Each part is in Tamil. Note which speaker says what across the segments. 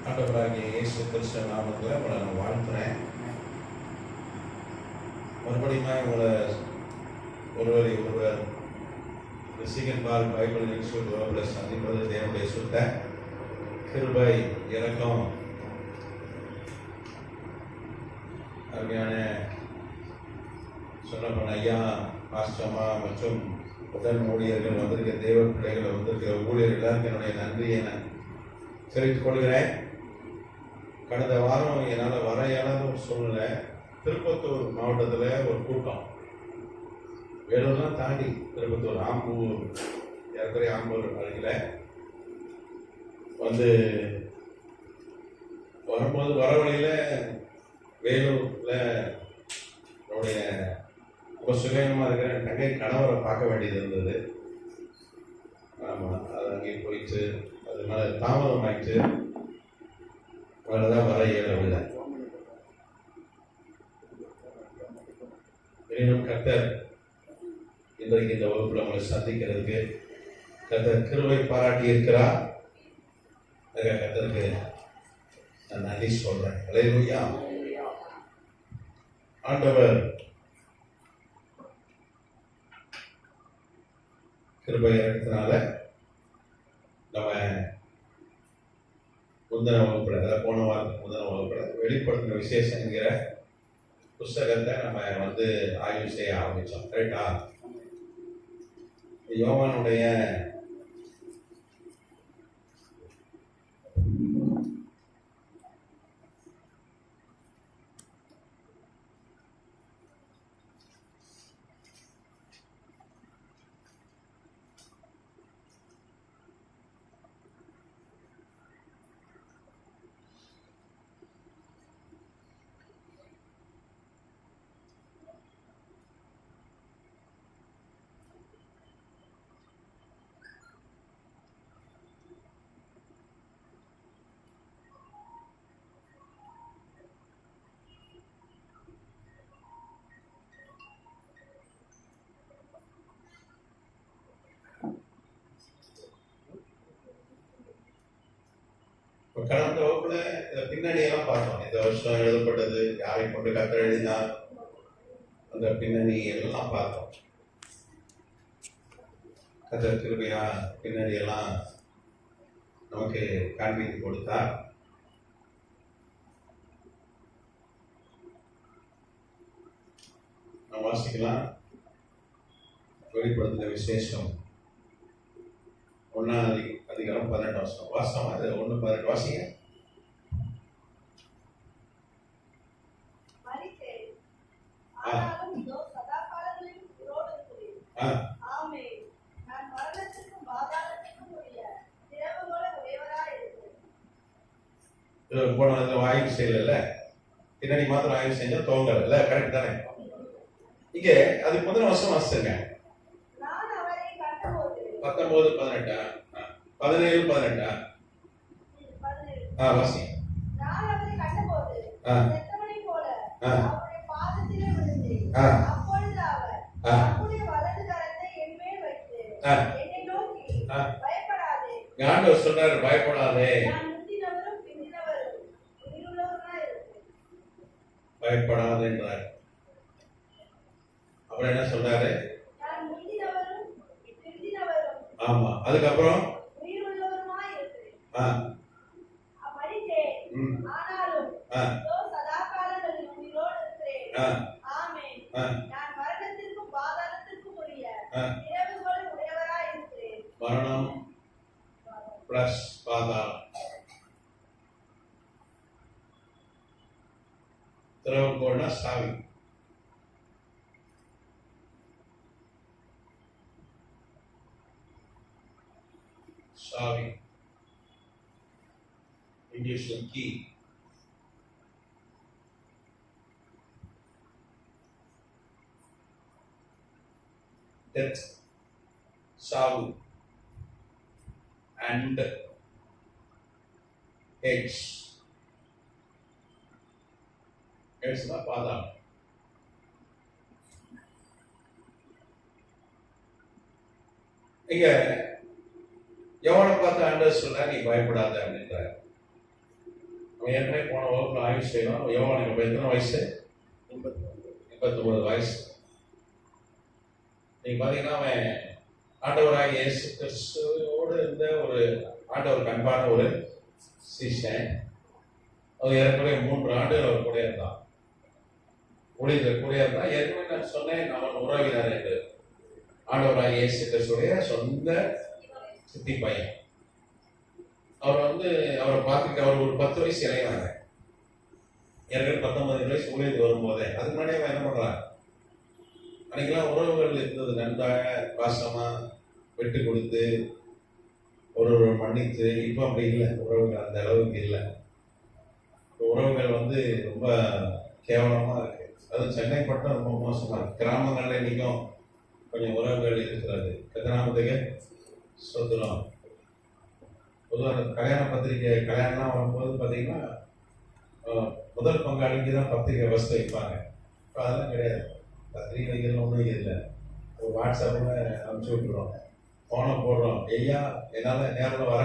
Speaker 1: ஆண்டவராகிய இயேசு கிறிஸ்து நாமத்தில் உங்களை நான் வாழ்த்துறேன். மறுபடியும் உங்களை ஒருவர் சீகன் பால் பைபிள் நிகழ்ச்சியோடு சந்திப்பது தேவனுடைய சுத்த கிருபை இரக்கம். அருமையான சொன்னப்பன ஐயா பாஸ்டம்மா மற்றும் உடன் ஊழியர்கள் வந்திருக்கிற தேவ பிள்ளைகள் வந்திருக்கிற ஊழியர்கள் எல்லாருக்கும் என்னுடைய நன்றியை நான் தெரிவித்துக் கொள்கிறேன். கடந்த வாரம் என்னால் வர இயலாத ஒரு சூழ்நிலை. திருப்பத்தூர் மாவட்டத்தில் ஒரு கூட்டம், வேலூர்லாம் தாண்டி திருப்பத்தூர் ஆம்பூர், ஏற்கனவே ஆம்பூர் அருகில் வந்து வரும்போது வர வழியில் வேலூரில் என்னுடைய ரொம்ப சுகமாக இருக்கிற தங்கை கணவரை பார்க்க வேண்டியது இருந்தது. ஆமாம், அது அங்கே போயிட்டு அதனால தாமதம் ஆயிடுச்சு. தான் வர இயலவில்லை. எனினும் கர்த்தர் இன்றைக்கு இந்த வகுப்புல உங்களை சந்திக்கிறதுக்கு கர்த்தர் கிருபை பாராட்டி இருக்கிறார். கர்த்தருக்கு நான் நன்றி சொல்றேன். அல்லேலூயா. ஆண்டவர் கிருபை இருக்கிறதுனால நம்ம முந்தின வகுப்புல, அதாவது போன வாரத்துக்கு முந்தின வகுப்புல வெளிப்படுத்தின விசேஷம் என்கிற புஸ்தகத்தை நம்ம வந்து ஆய்வு செய்ய ஆரம்பிச்சோம். கரெக்டா? யோவானுடைய கடந்த வகுப்புல பின்னணியெல்லாம் பார்த்தோம். இந்த வருஷம் எழுதப்பட்டது, யாரை கொண்டு கர்த்தர் எழுதினார், அந்த பின்னணி எல்லாம் பார்த்தோம். கர்த்தர் கிருபையா பின்னணி எல்லாம் நமக்கு காண்பித்து கொடுத்தார். நம்ம வாசிக்கலாம். வெளிப்படுத்தின விசேஷம் 1 அதிகாரம் 18 வருஷம் வாசம். அது 1:18 வாசிங்க. போன ஆய்வு செய்யல, பின்னாடி மாத்திரம் ஆய்வு செஞ்சா தோங்கல. கரெக்ட் தானே? இங்க அதுக்கு முதல் வருஷம் வாசிச்சுங்க. 19, 18, 17, 18 வாசி. ஆண்டவர் சொன்னாரு, பயப்படாதே, பயப்படாது என்றார். அப்புறம் என்ன சொன்னாரு? ஆமா, அதுக்கப்புறம் மரணம் பிளஸ் பாதாளம். திறவுகோல்னா சாவி. சாவி இங்கிலீஷ்ல கீ. டெத் சாவு அண்ட் எட்ஸ் தான் பாதாளம். இங்க யோவானை பார்த்து ஆண்டவர் சொல்றார், நீ பயப்படாத அப்படின்றார். நம்ம ஏற்கனவே போன வகுப்புல ஆய்வு செய்யணும். யோவானுக்கு அப்ப எத்தனை வயசு? 89 வயசு. நீங்க பாத்தீங்கன்னா அவன் ஆண்டவராக இயேசு கிறிஸ்துவோடு இருந்த ஒரு ஆண்டவருக்கு அன்பான ஒரு சீஷன். அது ஏற்கனவே 3 ஆண்டுகள் அவர் கூட இருந்தான். ஊழியர்கள் கூட இருந்தா. ஏற்கனவே நான் சொன்னேன், அவன் உறவினர் என்று. ஆண்டவராக இயேசு கிறிஸ்துடைய சொந்த சித்தி பையன். அவர் அவரை பார்த்துட்டு அவர் ஒரு 10 வயசு இளையனாங்க. ஏற்கனவே 19 வயசு ஊழியருக்கு வரும்போதே அதுக்கு முன்னாடி அவன் என்ன பண்றான்? அன்னைக்கெல்லாம் உறவுகள் இருந்தது நன்றாக பாசமா விட்டு கொடுத்து ஒரு மன்னித்து. இப்போ அப்படி இல்லை, உறவுகள் அந்த அளவுக்கு இல்லை. உறவுகள் ரொம்ப கேவலமா இருக்கு. அது சென்னை பட்டம் ரொம்ப மோசமா இருக்கு. கிராமங்கள்ல இன்னைக்கும் கொஞ்சம் உறவுகள் இருக்கிறது. கிராமத்துக்கு சொத்துறோம். பொதுவாக கல்யாண பத்திரிகை கல்யாணம்லாம் வரும்போது பார்த்தீங்கன்னா முதல் பங்காளிக்கு தான் பத்திரிகை வசதி வைப்பாங்க. இப்போ அதெல்லாம் கிடையாது. பத்திரிகை வைக்கிறதுல ஒன்றும் இல்லை. ஒரு வாட்ஸ்அப்பில் அனுப்பிச்சி விட்டுறோம், ஃபோனை போடுறோம். ஐயா என்னால் நேரில் வர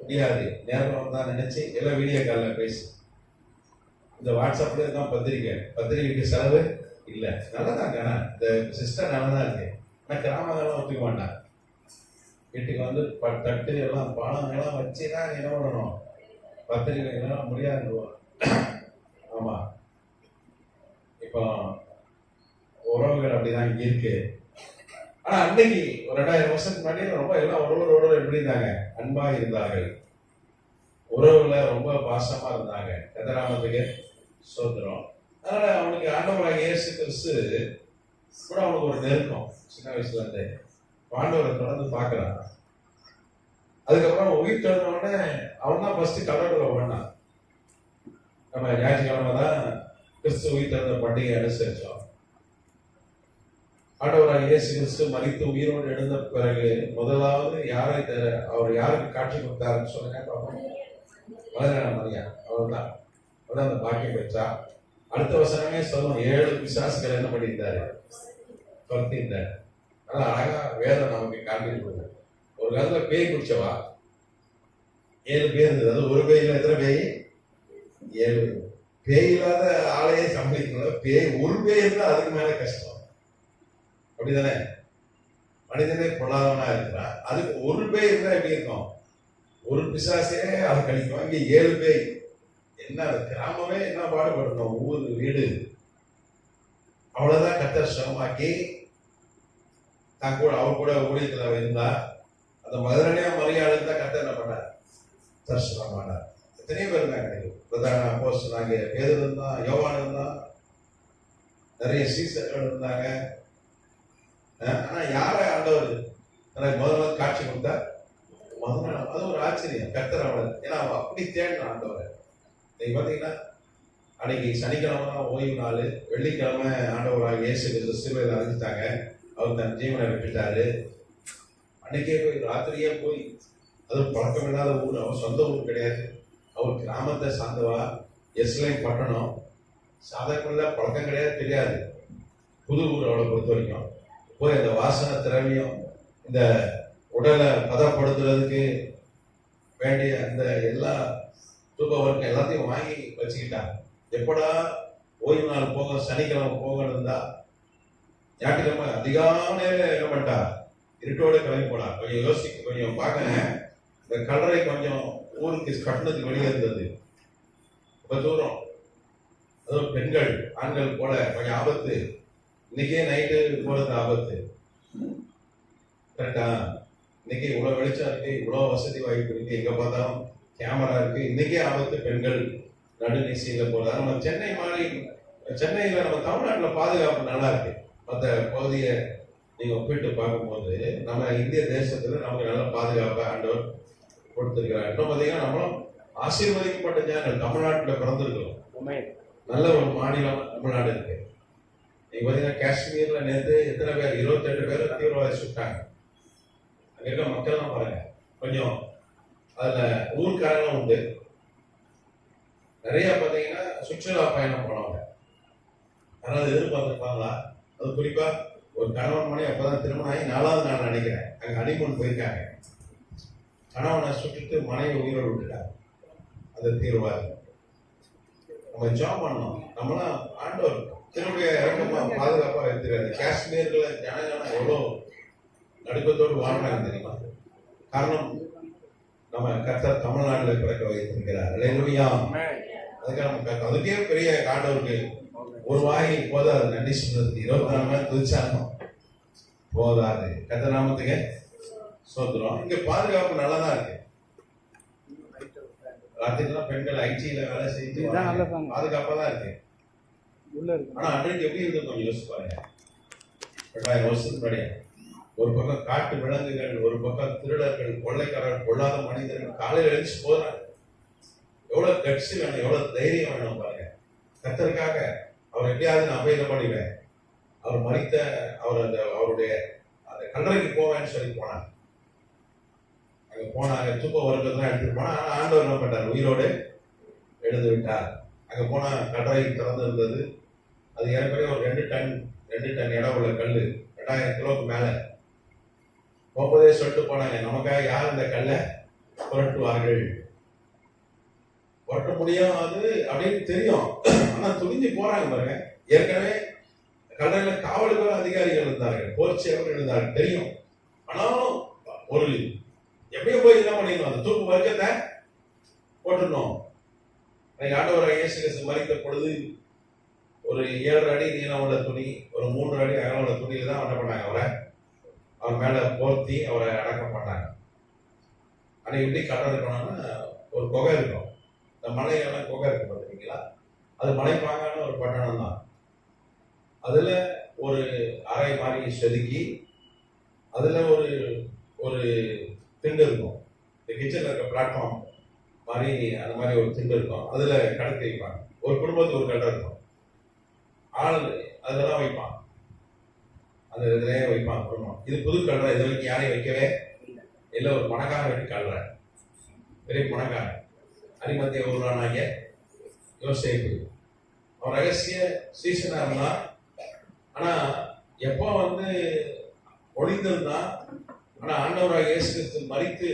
Speaker 1: முடியாது, நேரில் வந்தால் நினச்சி எல்லாம் வீடியோ காலில் பேசி. இந்த வாட்ஸ்அப்லேயே தான் பத்திரிகைக்கு செலவு இல்லை. நல்லதாங்க, இந்த சிஸ்டம் நல்லதான் இருக்கு. ஆனால் கிராமங்கள்லாம் ஒத்துக்க மாட்டான். வீட்டுக்கு தட்டு எல்லாம் பணம் எல்லாம் வச்சு தான் என்ன பண்ணணும், பத்திரிகை எல்லாம் முடியாதுவான். ஆமா, இப்போ உறவுகள் அப்படிதான் இங்க இருக்கு. ஆனா அன்னைக்கு ஒரு 2000 வருஷத்துக்கு முன்னாடி ரொம்ப எல்லாம் ஒருவரோட எப்படி இருந்தாங்க? அன்பா இருந்தார்கள். உறவுல ரொம்ப பாசமா இருந்தாங்க. கதராமத்துக்கு சோதரம். அதனால அவனுக்கு ஆண்டவராக இயேசு கிறிஸ்து கூட அவனுக்கு ஒரு நெருக்கம். சின்ன வயசுல இருந்தே ஆண்டவரை தொடர்ந்து பார்க்கிறான். அதுக்கப்புறம் உயிர் தெரிஞ்ச உடனே அவன் தான் ஃபர்ஸ்ட் கடவுளை பண்ணான். நம்ம ஞாயிற்றுக்கிழமை தான் கிறிஸ்து உயிர் தெரிந்த பண்டிகை அனுசரிச்சோம். ஆண்டவராக இயேசு கிறிஸ்து மரித்து உயிரோடு எழுந்த பிறகு முதலாவது அவர் யாருக்கு காட்சி கொடுத்தாருன்னு சொல்லுங்க பார்ப்போம். மரியா. அவர் தான் அந்த பாக்கியம் பெற்றா. அடுத்த வசனமே சொல்லும், 7 பிசாசுகள் என்ன பண்ணியிருந்தாரு? துரத்தியிருந்தாரு. அதனால அழகா வேதம் நமக்கு காட்டிட்டு ஒரு காலத்துல பேய் குடிச்சவா 7 பேர் இருந்தது. அது ஒரு பேய்ல எத்தனை பேய்? 7. பேய் இல்லாத ஆளையே சம்பளிக்கணும். பேய் ஒரு பேய் இருந்தா அதுக்கு மேல கஷ்டம். அப்படிதானே? மனிதனே பொல்லாதவனா இருக்கிறான். அதுக்கு ஒரு பேய் இருந்தா எப்படி இருக்கும்? ஒரு பிசாசே அதை கழிக்கும். இங்க 7 பேய். என்ன கிராமமே என்ன பாடுபடணும், ஊர் வீடு. அவ்வளவுதான் கர்த்தர் சிரமமாக்கி தான் கூட அவர் கூட ஊழியத்துல இருந்தா. அந்த மதுரனையா மரியாளுக்கு தான் கர்த்தர் என்ன பண்ணார்? தரிசனமானார். எத்தனையோ பேர் இருந்தாங்க. பிரதான அப்போஸ்தலனாகிய பேதுரு இருந்தான், யோவான் இருந்தான், நிறைய சீசர்கள் இருந்தாங்க. ஆனா யார ஆண்டவர் எனக்கு முதல்ல காட்சி கொடுத்தார்? முதல்ல அது ஒரு ஆச்சரியம். கர்த்தர் அவள் ஏன்னா அவன் அப்படி தேடினான் ஆண்டவரை. நீங்க பாத்தீங்கன்னா அன்னைக்கு சனிக்கிழமை தான் ஓய்வு நாள். வெள்ளிக்கிழமை ஆண்டவராக இயேசு கிறிஸ்து சிலுவையில் அரைஞ்சிட்டாங்க. அவர் தன் ஜீவனை விட்டுட்டாரு. அன்னைக்கே போய் ராத்திரியே போய், அது பழக்கம் இல்லாத ஊர், அவர் சொந்த ஊர் கிடையாது. அவர் கிராமத்தை சார்ந்தவா. எஸ்லைம் பட்டணம், சாதகமில்ல, பழக்கம் கிடையாது, தெரியாது. புது ஊர் அவளை பொறுத்த வரைக்கும். போய் அந்த வாசனை திரவியம், இந்த உடலை பதப்படுத்துறதுக்கு வேண்டிய அந்த எல்லா தூக்க எல்லாத்தையும் வாங்கி வச்சுக்கிட்டாங்க. எப்படா ஓய்வு நாள் போக, சனிக்கிழமை போகணும் இருந்தா, ஞாயிற்றுக்கிழமை அதிகாலையில என்ன பண்ணிட்டா? இருட்டோட கிளம்பி போனா. கொஞ்சம் பார்க்க, இந்த கல்லறை கொஞ்சம் ஊருக்கு கட்டணத்துக்கு வெளியே இருந்தது. ரொம்ப தூரம். அதுவும் பெண்கள் ஆண்கள் போல கொஞ்சம் ஆபத்து. இன்னைக்கே நைட்டு போறது ஆபத்து. கரெக்டா? இன்னைக்கு இவ்வளவு வெளிச்சம் இருக்கு, இவ்வளவு வசதி வாய்ப்பு இருக்கு, எங்க பார்த்தாலும் கேமரா இருக்கு. இன்னைக்கே ஆபத்து. பெண்கள் நடுநிசையில போறது. நம்ம சென்னையில நம்ம தமிழ்நாட்டுல பாதுகாப்பு நல்லா இருக்கு. மற்ற பகுதியை நீங்க ஒப்பிட்டு பார்க்கும்போது நம்ம இந்திய தேசத்துல நமக்கு நல்ல பாதுகாப்பை ஆண்டவர் கொடுத்திருக்கிறார். இன்னும் பாத்தீங்கன்னா நம்மளும் ஆசீர்வதிக்கப்பட்ட ஜனங்கள் தமிழ்நாட்டுல பிறந்திருக்கிறோம். நல்ல ஒரு மாநிலம் தமிழ்நாடு இருக்கு. நீங்க பாத்தீங்கன்னா காஷ்மீர்ல நேற்று எத்தனை பேர்? 28 பேர் தீவிரவாதி சுட்டாங்க. அங்க இருக்க மக்கள் தான் பாருங்க. கொஞ்சம் அதுல ஊர்க்காரங்களும் உண்டு. நிறைய பாத்தீங்கன்னா சுற்றுலா பயணம் போனவங்க. யாராவது எதிர்பார்த்துருப்பாங்களா? அது குறிப்பா ஒரு கணவன் மணி அப்பதான் திருமணம் ஆகி 4வது நாள் நினைக்கிறேன், அங்க அனிமன் போயிருக்காங்க. கணவனை சுட்டுட்டு மனைவி உயிரோடு விட்டுட்டாங்க அந்த தீவிரவாதி. நம்ம ஜாப் பண்ணணும். நம்மளாம் ஆண்டவர் திரும்பிய இறக்கமா பாதுகாப்பா இருக்கிறாரு. காஷ்மீர்ல ஜனங்கள்லாம் எவ்வளோ நடுக்கத்தோடு வாழ்றாங்க தெரியுமா? காரணம் நம்ம கர்த்தர் தமிழ்நாட்டில் பிறக்க வைத்திருக்கிறார். அல்லேலூயா. அதுக்கே பெரிய ஆண்டவருக்கு ஒரு வாய் போதாது. நன்றி சொல்றது 24 மணி துதிச்சாலும் போதாது. கர்த்தர் நாமத்துக்கு சோத்திரம். இங்க பாதுகாப்பு நல்லாதான் இருக்கு. ராத்திரிலாம் பெண்கள் ஐடில வேலை செய்து பாதுகாப்பா தான் இருக்கு. ஆனா அன்றைக்கு எப்படி இருந்து கொஞ்சம் யோசிச்சு பாருங்க. 2000 வருஷத்துக்கு முன்னாடி ஒரு பக்கம் காட்டு விலங்குகள், ஒரு பக்கம் திருடர்கள், கொள்ளைக்காரர்கள், கொள்ளாத மனிதர்கள் காலையில் எழுந்து போறாங்க. எவ்வளவு கட்சி வேணும், எவ்வளவு தைரியம் வேணும் பாருங்க. கர்த்தருக்காக அவர் எப்படியாவது நான் அபேத பண்ணிடுவேன். அவர் மறித்த அவர் அவருடைய அந்த கல்லறைக்கு போவேன்னு சொல்லி போனாங்க. அங்க போனாங்க, தூக்க வருகிறதுலாம் எடுத்துட்டு போனா. ஆனா ஆண்டவர் என்ன பண்ணார்? உயிரோடு எழுந்து விட்டார். அங்க போனா கல்லறை திறந்து இருந்தது. அது ஏற்கனவே ஒரு 2 டன் இடம் உள்ள கல், 2000 கிலோக்கு மேல. போகும்போதே சொல்லிட்டு போனாங்க, நமக்காக யார் இந்த கல்லை புரட்டுவார்கள்? புரட்ட முடியாது அப்படின்னு தெரியும். ஆனா துணிஞ்சு போறாங்க பாருங்க. ஏற்கனவே கல்லறையில காவலுக்கு அதிகாரிகள் இருந்தார்கள், போர் சேவர்கள் இருந்தார்கள், தெரியும். ஆனாலும் ஒரு எப்படியும் போய் என்ன பண்ணிடணும், அந்த தூக்கு வர்க்கத்தை போட்டுடணும். ஆண்டவர் இயேசு கிறிஸ்து மரித்த பொழுது ஒரு 7 அடி நீளம் உள்ள துணி, ஒரு 3 அடி அகலம் உள்ள துணியில தான் என்ன பண்ணாங்க, அவர் மேல போர்த்தி அவரை அடக்கம் பண்ணாங்க. ஆனால் எப்படி கட்டடம் இருக்கணும்னா, ஒரு குகை இருக்கும். இந்த மலையெல்லாம் குகை இருக்கும் பார்த்துருக்கீங்களா? அது மலைப்பாங்கான ஒரு பட்டணம் தான். அதுல ஒரு அறை மாதிரி செதுக்கி அதுல ஒரு ஒரு திண்டு இருக்கும். இந்த கிச்சன்ல இருக்க பிளாட்ஃபார்ம் மாதிரி அந்த மாதிரி ஒரு திண்டு இருக்கும். அதுல கடத்தி வைப்பாங்க. ஒரு குடும்பத்துக்கு ஒரு கட்டடம் இருக்கும். ஆள் அதெல்லாம் வைப்பான், அந்த இதுலயே வைப்பான் குடும்பம். இது புது கல்ற, இது வரைக்கும் யாரையும் வைக்கவே இல்லை. ஒரு பணக்காரன் வெட்டி கல்ற, பெரிய பணக்காரன், அரிமத்திய ஊரானாகிய யோசேப்பு. அவன் ரகசிய சீசனா இருந்தான். ஆனா எப்போ ஒளிந்திருந்தான். ஆனா ஆண்டவராக இயேசு கிறிஸ்து மரித்து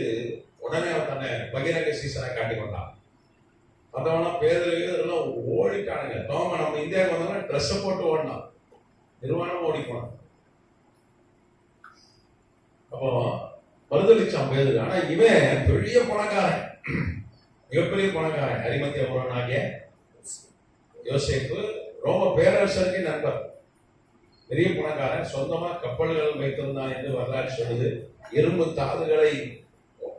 Speaker 1: உடனே அவன் தன்னை பகிரங்க சீசனை காட்டி கொண்டான். மற்றவெல்லாம் பேரெல்லாம் ஓடிட்டானுங்க. தோம நம்ம இந்தியாவுக்கு வந்தோம்னா ட்ரெஸ்ஸை போட்டு ஓடினான், நிர்வாணம் ஓடி போனான். அப்போ மறுதளிச்சான் பேரு. ஆனா இவன் பெரிய பணக்காரன், மிகப்பெரிய பணக்காரன். அரிமத்திய ஊரானாகிய யோசேப்பு ரோம பேரரசருக்கு நண்பர், பெரிய பணக்காரன். சொந்தமா கப்பல்கள் வைத்திருந்தான் என்று வரலாறு சொல்லுது. இரும்பு தாதுகளை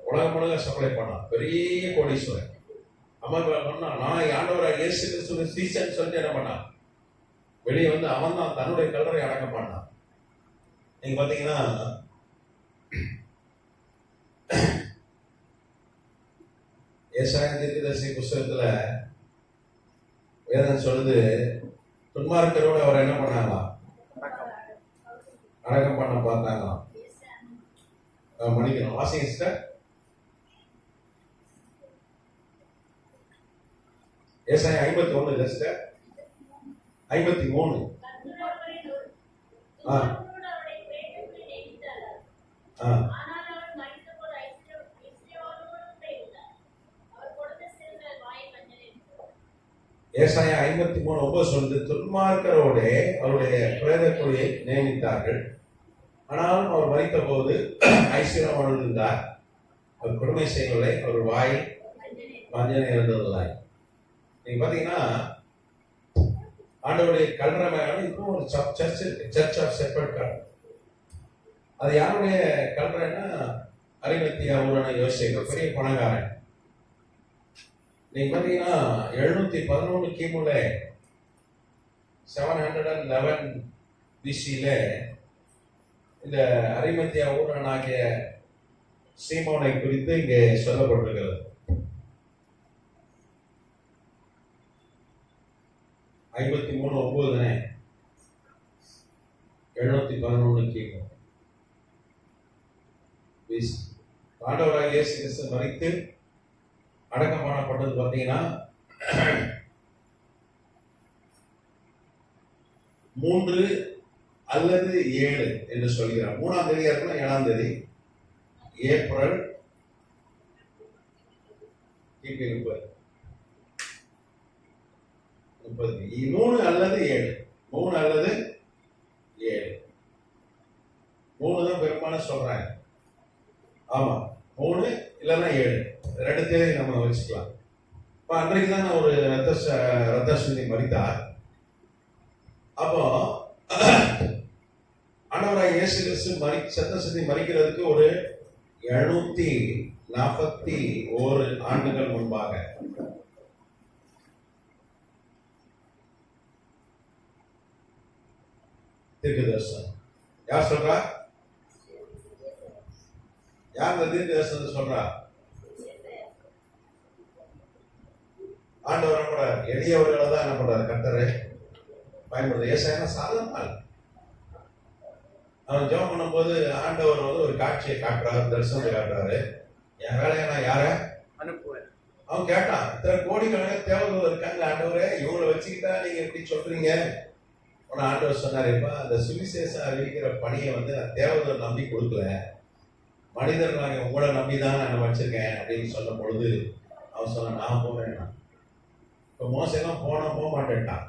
Speaker 1: உலகம் முழுக்க சப்ளை பண்ணான். பெரிய கோடீஸ்வரன். அமர் பண்ணா, நான் ஆண்டவராக இயேசு கிறிஸ்துவின் சீசன் சொல்லிட்டு என்ன பண்ணான், வெளியே அவன் தான் தன்னுடைய கல்லறை அடக்கம் பண்ணான். நீங்க பாத்தீங்கன்னா ஏசாயா தீர்க்கதரிசி புஸ்தகத்துல வேதம் சொல்லுது, துன்மார்க்கரோட அவர் என்ன பண்ணாங்களாம், அடக்கம் பண்ண பார்த்தாங்களாம். மன்னிக்கணும், வாசிங்க சிஸ்டர். ஏசாயா 51 சிஸ்டர், 53. ஏசாயா 53:9 சொல்லுது, துன்மார்க்கரோட அவருடைய பிரேத குழியை நியமித்தார்கள், ஆனாலும் அவர் மரித்த போது ஐஸ்வர்யவான் இருந்தார், அவர் கொடுமை செய்யவில்லை, அவர் வாய் வஞ்சனை இருந்ததில்லை. நீங்க பாத்தீங்கன்னா ஆண்டவருடைய கல்லறை மேல இப்போ ஒரு சர்ச் இருக்கு, சர்ச் ஆஃப் செப்பல்டர். அது யாருடைய கல்லறைன்னா அரிமத்தியா ஊரான யோசேப்பு, பெரிய பணக்காரன். நீங்க பாத்தீங்கன்னா 711 கிமுல 711 பிசியில இந்த அரிமத்தியா ஊரானாகிய சீமோனை குறித்து இங்கே சொல்லப்பட்டிருக்கிறது. 53:9 தானே, 711 கிமு பிசி. ஆண்டவராக இயேசு கிறிஸ்து மரித்து அடக்கம் பண்ணப்பட்டது பார்த்தீங்கன்னா 3 அல்லது 7 என்று சொல்கிறார். 3ஆம் தேதியா இருக்குன்னா 7ஆம் தேதி ஏப்ரல் கிபி 30. 30. 3 அல்லது 7. 3 அல்லது 7. 3 தான் பெரும்பாலும் சொல்றாங்க. ஆமா, 3 இல்லைன்னா 7, ரெண்டு தேதி நம்ம வச்சுக்கலாம். இப்போ அன்றைக்கு தான் ஒரு ரத்தஸ்வதி மரித்தார். அப்போ ஆண்டவராய் இயேசு கிறிஸ்து சத்தஸ்வதி மரிக்கிறதுக்கு ஒரு 741 ஆண்டுகள் முன்பாக தீர்க்கதரிசனம். யார் சொல்றா? யார் இந்த தீர்க்கதரிசனத்தை சொல்றா? ஆண்டவர் என்ன பண்றாரு? எளியவர்களை தான் என்ன பண்றாரு? கர்த்தரை பயன்படுத்த. ஏசாயா சாதாரண அவன் ஜெபம் பண்ணும்போது ஆண்டவர் வந்து ஒரு காட்சியை காட்டுறாரு, தரிசனத்தை காட்டுறாரு. என் வேலையை நான் யார அனுப்புவேன். அவன் கேட்டான், இத்தனை கோடிக்கணக்கான தேவர்கள் இருக்காங்க ஆண்டவரே, இவங்களை வச்சுக்கிட்டா நீங்க எப்படி சொல்றீங்க? உன ஆண்டவர் சொன்னார், இப்ப அந்த சுவிசேஷம் அறிவிக்கிற பணியை வந்து நான் தேவர்கள் நம்பி கொடுக்கல, மனிதர்கள் உங்களை நம்பிதான் நான் வச்சிருக்கேன் அப்படின்னு சொன்ன பொழுது அவன் சொன்னான், நான் போறேன்னா. இப்போ மோசெல்லாம் போக மாட்டேன்ட்டான்.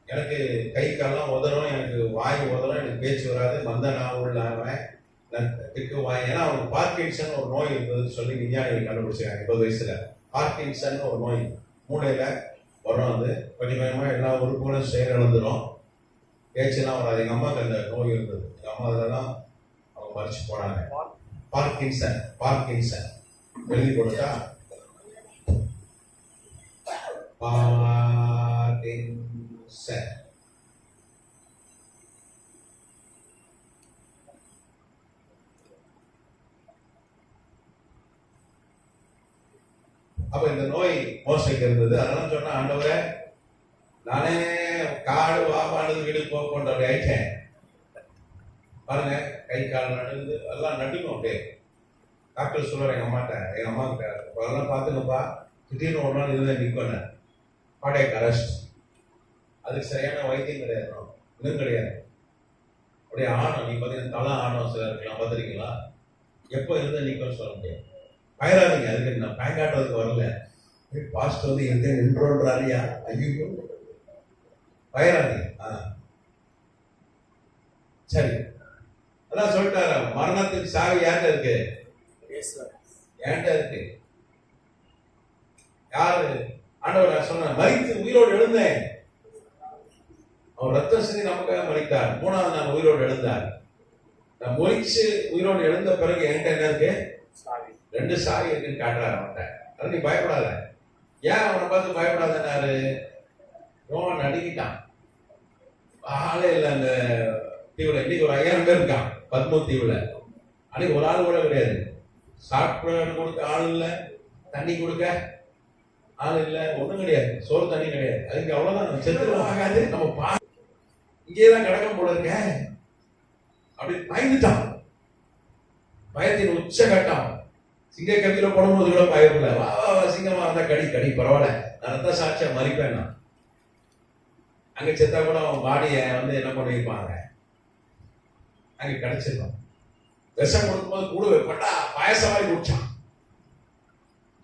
Speaker 1: எனக்கு கை காலெல்லாம் உதறும், எனக்கு வாய் உதறும், எனக்கு பேச்சு வராது, மந்த நான் உள்ளாவேன், நான் திக்கு வாய். ஏன்னா அவனுக்கு பார்க்கின்சன் ஒரு நோய் இருந்ததுன்னு சொல்லி விஞ்ஞானிகள் கண்டுபிடிச்சிருக்காங்க. 20 வயசுல பார்க்கின்சன் ஒரு நோய் மூளையில வரும். அது கொஞ்சம் கொஞ்சமாக எல்லா உறுப்புகளும் செயலிழந்துடும், பேச்செல்லாம் வராது. எங்கள் அம்மாவுக்கு அந்த நோய் இருந்தது. எங்கள் அம்மா அதெல்லாம் அவங்க மறிச்சு போனாங்க. பார்க்கின்சன் எழுதி கொடுத்தா பார்க்கின்சன். அப்ப இந்த நோய் மோசைக்கு இருந்தது. அதெல்லாம் சொன்னா, ஆண்டவரே நானே காடு வாபானது வீடு போன்றவரை ஆயிட்டேன் பாருங்க, கை கால் நடுங்குது, எல்லாம் நடுங்கும். அப்படியே டாக்டர் சொல்லுவார் எங்க அம்மாட்ட, எங்க அம்மாவுக்கு அதெல்லாம் பார்த்துங்கப்பா, திடீர்னு ஒரு நாள் இதுதான் நிற்கணும், கார்டியாக் அரெஸ்ட். அதுக்கு சரியான வைத்தியம் கிடையாது, இன்னும் கிடையாது. அப்படியே ஆணும், நீ பார்த்தீங்கன்னா தலை ஆணும் சில இருக்கலாம், பார்த்துருக்கீங்களா? எப்போ இருந்தால் நிற்கணும்னு சொல்ல முடியாது. பயராதிங்க, அதுக்கு நான் பயங்காட்டுறதுக்கு வரல. பாஸ்ட் வந்து எந்த நின்றோன்றாரியா, ஐயோ பயராதிங்க. சரி, அதான் சொல்லிட்டாரு, மரணத்துக்கு சாவி யார்கிட்ட இருக்கு? என்கிட்ட இருக்கு. யாரு? ஆண்டவர் நான் சொன்ன மரித்து உயிரோடு எழுந்தேன். அவர் ரத்த சிந்தி நமக்காக மரித்தார். 3வது நான் உயிரோடு எழுந்தார். நான் மொழிச்சு உயிரோடு எழுந்த பிறகு என்கிட்ட என்ன இருக்கு? 2 சாவி இருக்குன்னு காட்டுறாரு அவன்கிட்ட. அது நீ பயப்படாத. ஏன் அவனை பார்த்து பயப்படாதன்னாரு? யோவான் நடுங்கிட்டான். ஆளே இல்லை அந்த தீவுல. இன்னைக்கு ஒரு 5000 பேர் இருக்கான் பத்மூர் தீவுல. அன்னைக்கு ஒரு ஆள் கூட கிடையாது. சாப்பிட கொடுக்க ஆள் இல்லை, தண்ணி கொடுக்க ஆள் இல்லை, ஒண்ணும் கிடையாது, சோறு தண்ணி கிடையாது. அதுக்கு அவ்வளவுதான், செத்து ஆகாது, நம்ம இங்கேதான் கிடக்க போல இருக்க அப்படி பயந்துட்டான். பயத்தின் உச்ச கட்டம். சிங்க கவியில போடும்போது கூட பயப்படல. வா சிங்கமா இருந்தா கடி பரவாயில்ல, நான் ரத்த சாட்சியா மறிப்பேன். நான் அங்க செத்தா கூட அவன் பாடிய வந்து என்ன பண்ணிருப்பாங்க, அங்க கிடைச்சிருக்கோம். விஷம் கொடுக்கும்போது கூட வைப்பட்டா பாயசம் மாதிரி குடிச்சான்,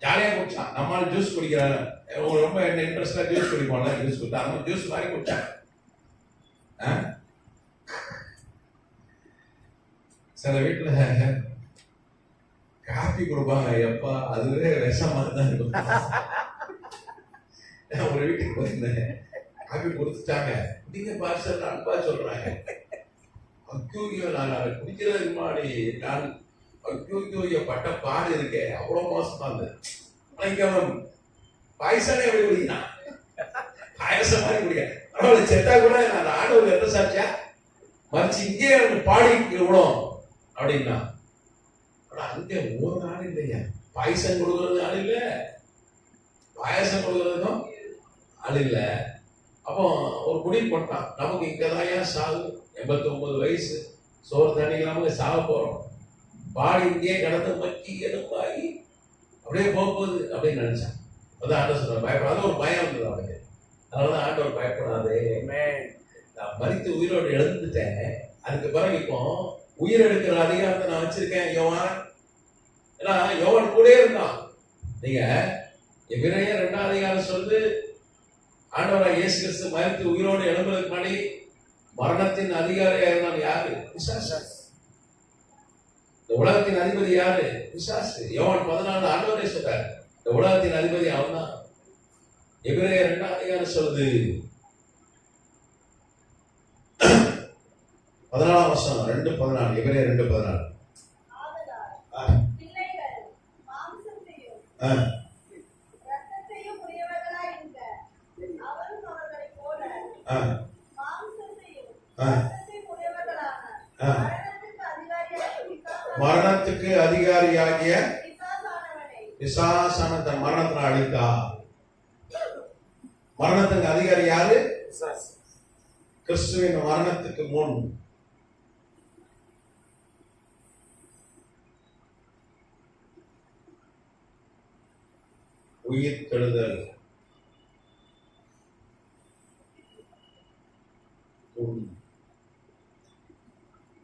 Speaker 1: ஜாலியா குடிச்சான். நம்மளால ஜூஸ் குடிக்கிறாங்க, உங்களுக்கு ரொம்ப என்ன இன்ட்ரெஸ்டா ஜூஸ் குடிப்பாங்க, ஜூஸ் குடிச்சா அவன் ஜூஸ் மாதிரி குடிச்சான். சில வீட்டுல காபி கொடுப்பாங்க, எப்பா அதுவே விஷம் மாதிரி தான் இருக்கும். ஒரு வீட்டுக்கு போயிருந்தேன், காபி கொடுத்துட்டாங்க, நீங்க பார்சல் அன்பா சொல்றாங்க. அக்யூகியோ நான் அதை குடிக்கிறதுக்கு முன்னாடி நான் அக்யூகியோ பட்ட பாடு இருக்கேன், அவ்வளவு மோசமா இருந்தது. அவன் பாயசானே எப்படி குடிக்கிறான், பாயசம் மாதிரி குடிக்க. பரவாயில்ல, செத்தா கூட நான் ஆடவுக்கு எந்த சாட்சியா மறிச்சு இங்கே பாடி விடும் அப்படின்னா. அங்க ஒரு நாள் இல்லையா, பாயசம் கொடுக்கறது ஆள் இல்ல, பாயசம் கொடுக்கறதுக்கும் ஆள் இல்ல. அப்போ ஒரு முடிவு போட்டான், நமக்கு இங்கதான் சாகு, 89 வயசு, சோறு தண்ணி இல்லாம சாக போறோம், பாடி இங்கே கடந்து மக்கி எடுப்பாகி அப்படியே போகுது அப்படின்னு நினைச்சான். அதான் ஆண்டவர் சொல்ற பயப்படாத. ஒரு பயம் இருந்தது அவனுக்கு. அதனாலதான் ஆண்டவர் பயப்படாதே, நான் மரித்து உயிரோடு எழுந்துட்டேன், அதுக்கு பிறகு இப்போ உயிர் எடுக்கிற அதிகாரத்தை நான் வச்சிருக்கேன். யோவான், ஏன்னா யோவான் கூட இருந்தான். நீங்க எபிரேயர் 2ஆம் அதிகாரம் சொல்லுது, ஆண்டவராக இயேசு கிறிஸ்து மரித்து உயிரோடு எழும்புவதற்கு முன்னாடி மரணத்தின் அதிகாரியாக இருந்தான் யாரு? பிசாசு. இந்த உலகத்தின் அதிபதி யாரு? பிசாசு. யோவான் 14 ஆண்டவரே சொல்றார், இந்த உலகத்தின் அதிபதி அவன் தான். எபிரேயர் 2ஆம் அதிகாரம் சொல்லுது, 14ஆம் வசனம், 2:14, எபிரேயர் 2:14. மரணத்துக்கு அதிகாரியாகிய பிசாசான தன் மரணத்தினால் அழித்தா. மரணத்துக்கு அதிகாரி யாரு? கிறிஸ்துவின் மரணத்துக்கு முன் உயிர் தெழுதல்,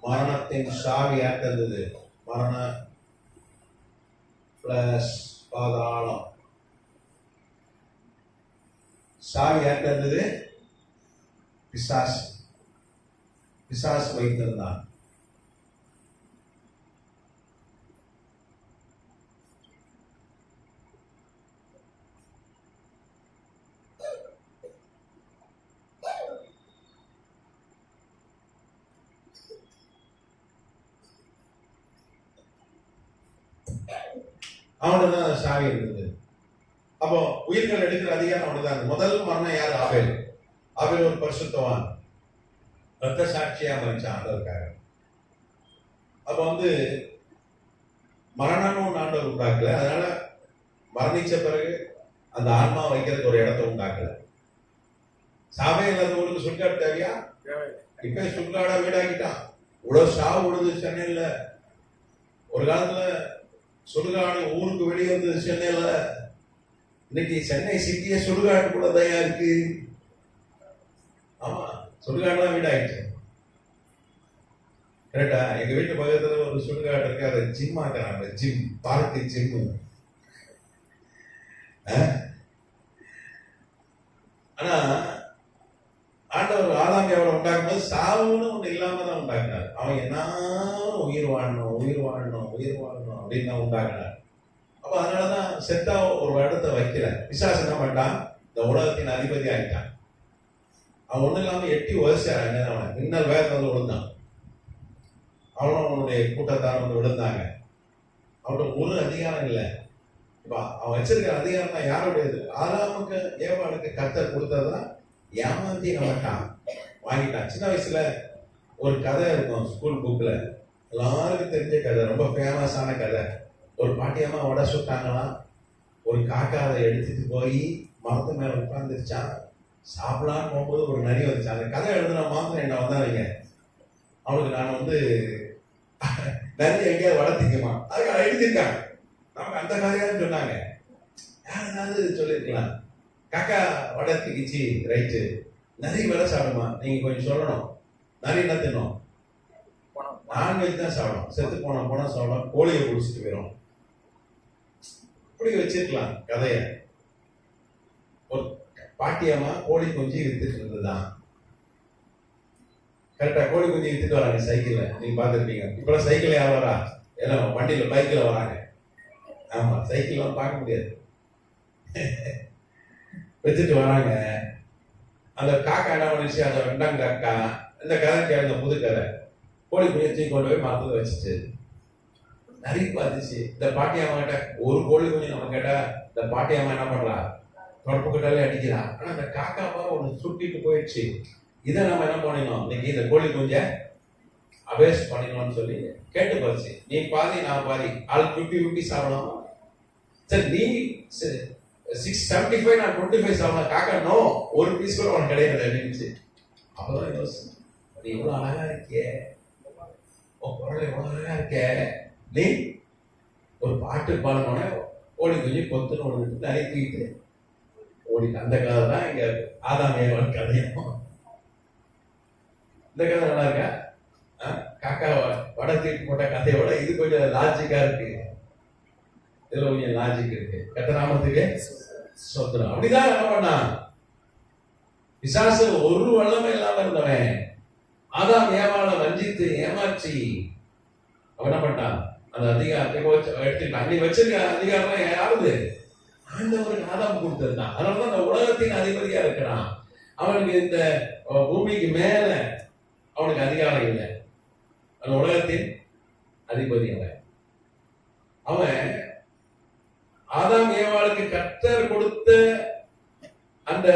Speaker 1: மரணத்தின் சாவி யார் தந்தது? மரண பிளஸ் பாதாளம். சாவி யார் தந்தது? பிசாசு. பிசாசு வைத்திருந்தான். அவனுக்கு தான் சாவி இருந்தது. அப்போ உயிர்கள் எடுக்கிற அதிகாரம் அவனுதான். முதல் மரணம் யார்? ஆபேல். ஆபேல் ஒரு பரிசுத்தவான், ரத்த சாட்சியா மறிச்சான் ஆண்டவருக்காக. அப்ப மரணமும் ஒன்று ஆண்டவர் உண்டாக்கல. அதனால மரணிச்ச பிறகு அந்த ஆன்மா வைக்கிறதுக்கு ஒரு இடத்த உண்டாக்கல. சாவே இல்லாத ஊருக்கு சுடுகாடு தேவையா? இப்ப சுடுகாடா வீடாக்கிட்டான். இவ்வளவு சாவு விடுது சென்னையில. ஒரு காலத்துல சுடுகாடு ஊருக்கு வெளியே வந்தது சென்னையில. இன்னைக்கு சென்னை சிட்டியே சுடுகாடு கூட தயா இருக்கு. ஆமா, சுடுகாடுலாம் வீடாயிடுச்சு. கரெக்டா? எங்க வீட்டு பக்கத்துல ஒரு சுடுகாடு இருக்கு, அதை ஜிம் ஆக்குறாங்க. Gym, park gym. ஆனா ஆண்டவர் ஆதாம் எவ்வளவு உண்டாக்கும் போது சாவுன்னு ஒண்ணு இல்லாம தான் உண்டாக்குனார். அவன் என்ன உயிர் வாழணும் உயிர் வாழணும் உயிர் வாழணும் அப்படின்னு தான் உண்டாக்குனார். அப்ப அதனாலதான் செத்தா ஒரு இடத்த வைக்கல. பிசாசு என்ன பண்ணிட்டான்? இந்த உலகத்தின் அதிபதி ஆகிட்டான். அவன் ஒண்ணு இல்லாம எட்டி உதச்சாங்க. அவன் மின்னல் வேகத்துல விழுந்தான். அவனும் அவனுடைய கூட்டத்தார் விழுந்தாங்க. அவனோட ஒரு அதிகாரம் இல்லை. இப்ப அவன் வச்சிருக்கிற அதிகாரம் தான் யாருடையது? ஆதாமுக்கு ஏவாளுக்கு கர்த்தர் கொடுத்ததுதான். ஏமாத்தி அவன்ட்டான், வாங்கிட்டான். சின்ன வயசுல ஒரு கதை இருக்கும் ஸ்கூல் புக்ல, எல்லாருக்கும் தெரிஞ்ச கதை, ரொம்ப ஃபேமஸான கதை. ஒரு பாட்டியம்மா வடை சுட்டாங்களாம். ஒரு காக்கா அதை எடுத்துட்டு போய் மரத்து மேல உட்காந்துருச்சான். சாப்பிடலான்னு போகும்போது ஒரு நரி வந்துச்சு. அந்த கதை எழுதுன மாத்திரம் என்ன வந்தாங்க, அவனுக்கு நான் நரி எங்கேயாவது வடை திக்குமா, அதுக்காக எழுதியிருக்காங்க. நமக்கு அந்த கதையான்னு சொன்னாங்க. யாருனாவது சொல்லியிருக்கலாம், காக்கா வடை திக்கிச்சு, ரைட்டு. நரி வடை சாப்பிடுமா? நீங்க கொஞ்சம் சொல்லணும். நரி என்ன தின்னும்? நான்வெஜ் தான் சாப்பிடும். செத்து போனா சாப்பிடும். கோழியை குடிச்சிட்டு போயிடும். இப்படி வச்சிருக்கலாம் கதைய. ஒரு பாட்டியம்மா கோழி குஞ்சு வித்துட்டு இருந்ததுதான். கரெக்டா? கோழி குஞ்சு வித்துட்டு வராங்க சைக்கிள்ல. நீங்க பாத்துருப்பீங்க. இப்பெல்லாம் சைக்கிள் யார் வரா? எல்லாம் வண்டியில பைக்ல வராங்க. ஆமா, சைக்கிள் பார்க்க முடியாது. வச்சுட்டு வராங்க. அந்த காக்கா என்ன பண்ணிச்சு? அந்த ரெண்டாம் காக்கா, இந்த கதை கேளுங்க, புது கதை. கோழி குஞ்சு கொண்டு போய் மரத்துல வச்சுட்டு நிறைய பார்த்துச்சு. இந்த பாட்டியம்மா கிட்ட ஒரு கோழி குஞ்சு நம்ம கேட்டா இந்த பாட்டியம்மா என்ன பண்றா? தொடப்பு கிட்டாலே அடிக்கிறா. ஆனா அந்த காக்காவா ஒண்ணு சுட்டிட்டு போயிடுச்சு. இதை நம்ம என்ன பண்ணிடணும், இன்னைக்கு இந்த கோழி குஞ்ச அபேஸ் பண்ணிடணும்னு சொல்லி கேட்டு போச்சு. நீ பாதி நான் பாதி, ஆள் 50-50 சாப்பிடலாம். சரி, நீ 675 நான் 25 சாப்பிடலாம். காக்கா நோ, ஒரு பீஸ் கூட உனக்கு கிடையாது அப்படின்னு. அப்பதான் யோசி, நீ இவ்வளவு அழகா இருக்கிய, உன் குரல் எவ்வளவு அழகா இருக்க, நீ ஒரு பாட்டு பாடணும்னா ஓடி குஞ்சு கொத்துன்னு ஒன்று நறுக்கிட்டு ஓடி. அந்த கதை தான் இங்க ஆதாம் ஏவாள் கதையும். இந்த கதை நல்லா இருக்கா? காக்கா வடை தீட்டு போட்ட கதையோட இது கொஞ்சம் லாஜிக்கா இருக்கு. இதுல கொஞ்சம் லாஜிக் இருக்கு. கத்தநாமத்துக்கு சொத்துறோம். அப்படிதான் என்ன பண்ணா? பிசாசு ஒரு வல்லமை இல்லாம இருந்தவன் ஆதாம் ஏவாளை வஞ்சித்து ஏமாற்றி அவன் என்ன பண்ணான்? அந்த அதிகாரத்தை எடுத்துக்கிட்டான். நீ வச்சிருக்க அதிகாரம் யாருது? ஆண்டவருக்கு ஆதாம் கொடுத்திருந்தான். அதனாலதான் அந்த உலகத்தின் அதிபதியா இருக்கிறான். அவனுக்கு இந்த பூமிக்கு மேல அவனுக்கு அதிகாரம் இல்லை. அந்த உலகத்தின் அதிபதி அவன் ஆதாம் ஏவாளுக்கு கர்த்தர் கொடுத்த அந்த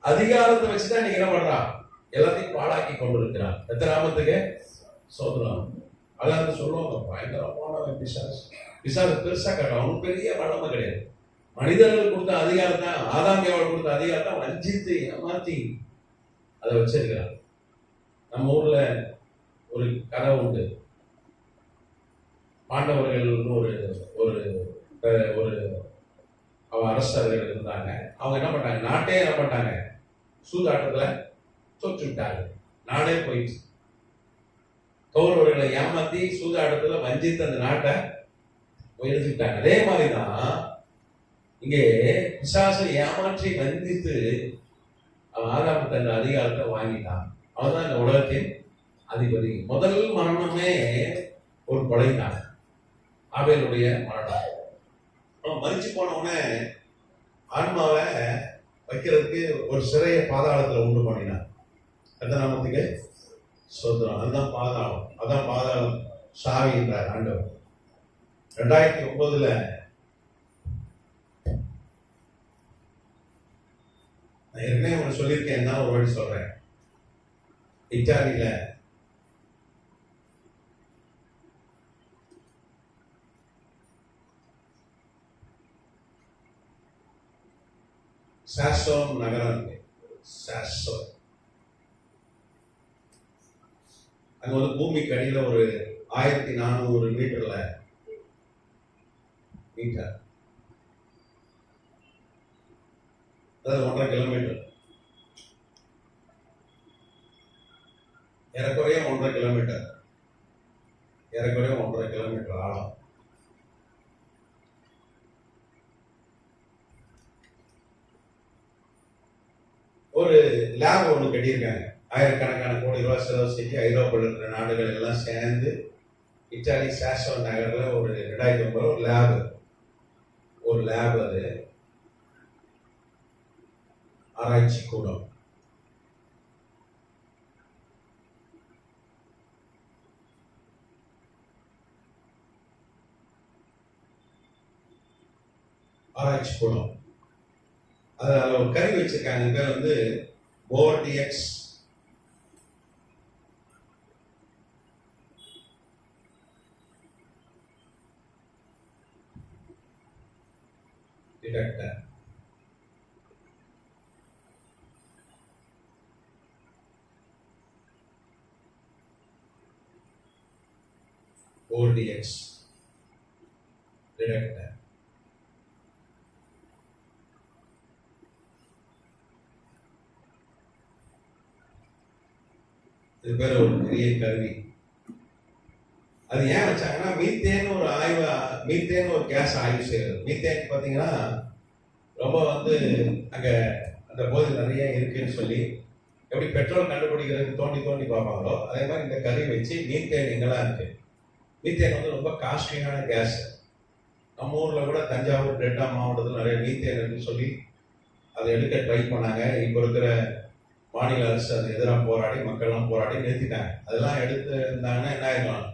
Speaker 1: அதிகாரத்தை வச்சுதான் நீங்க என்ன பண்றான்? எல்லாத்தையும் பாழாக்கி கொண்டிருக்கிறான். எத்தனை நாமத்துக்கு சோதரம். அதான் சொல்லுவாங்க, பயங்கரமான பிசாசு பெருசா காட்டும். அவனுக்கு பெரிய வளமை கிடையாது. மனிதர்கள் கொடுத்த அதிகாரத்தை, ஆதாம் ஏவாள் கொடுத்த அதிகாரத்தை வஞ்சித்து ஏமாத்தி அதை வச்சிருக்கிறான். நம்ம ஊர்ல ஒரு கதை உண்டு. பாண்டவர்கள் ஒரு ஒரு ஒரு அரசர்கள் இருந்தாங்க. அவங்க என்ன பண்ணாங்க? நாட்டே என்ன பண்ணாங்க? சூதாட்டத்துல தோற்று விட்டாங்க. நாடே போயிடுச்சு. கௌரவர்களை ஏமாத்தி சூதாட்டத்துல வஞ்சித்து அந்த நாட்டை எடுத்துக்கிட்டாங்க. அதே மாதிரிதான் இங்கே பிசாசை ஏமாற்றி வஞ்சித்து அவன் ஆதாம் தன் அதிகாரத்தை வாங்கிட்டான். அவன்தான் இந்த உலகத்தின் அதிபதி. முதல் மரணமே ஒரு கொலைதான், ஆபேலுடைய மரணம். அவன் மரிச்சு போனவனே ஆன்மாவை வைக்கிறதுக்கு ஒரு சிறைய பாதாளத்துல உண்டு பண்ணினான். அந்த நாமத்துக்கு சோதரம். அதுதான் பாதாளம். அதான் பாதாளம் சாவி என்றார் ஆண்டவர். 2009 நான் ஏற்கனவே உங்களுக்கு சொல்லியிருக்கேன், தான் ஒரு வாட்டி சொல்றேன். இத்தாலியில சாசோன் நகரம் இருக்கு. சாசோன் அங்க வந்து பூமிக்கு அடியில ஒரு 1400 மீட்டர், அதாவது 1.5 கிலோமீட்டர், ஏறக்குறைய 1.5 கிலோமீட்டர் ஆழம். ஒரு லேப் ஒன்று கட்டியிருக்காங்க. ஆயிரக்கணக்கான கோடி ரூபாய் செலவு செஞ்சு ஐரோப்பாவில் இருக்கிற நாடுகள் எல்லாம் சேர்ந்து இத்தாலி சாசோன் நகர்ல ஒரு 2009 ஒரு லேப் அது ஆராய்ச்சி கூடம். அதில் ஒரு கருவி வச்சிருக்காங்க. பேர் வந்து போர்டிஎக்ஸ் டிடெக்டர். போர்டிஎக்ஸ் டிடெக்டர். இது பேர் ஒரு பெரிய கருவி. அது ஏன் வச்சாங்கன்னா, மீத்தேன் ஒரு கேஸ் ஆய்வு செய்யறது. மீத்தேன் பார்த்தீங்கன்னா ரொம்ப வந்து அங்கே அந்த போது நிறைய இருக்குன்னு சொல்லி எப்படி பெட்ரோல் கண்டுபிடிக்கிறதுக்கு தோண்டி பார்ப்பாங்களோ, அதே மாதிரி இந்த கருவி வச்சு மீத்தேன் எங்கெல்லாம் இருக்கு. மீத்தேன் வந்து ரொம்ப காஸ்ட்லியான கேஸ். நம்ம ஊரில் கூட தஞ்சாவூர் டெல்டா மாவட்டத்தில் நிறைய மீத்தேன் இருக்குன்னு சொல்லி அதை எடுக்க ட்ரை பண்ணாங்க. இப்போ இருக்கிற மாநில அரசு அது எதிராக போராடி, மக்கள்லாம் போராடி நிறுத்திட்டாங்க. அதெல்லாம் எடுத்து இருந்தாங்கன்னா என்ன ஆயிருக்கும்?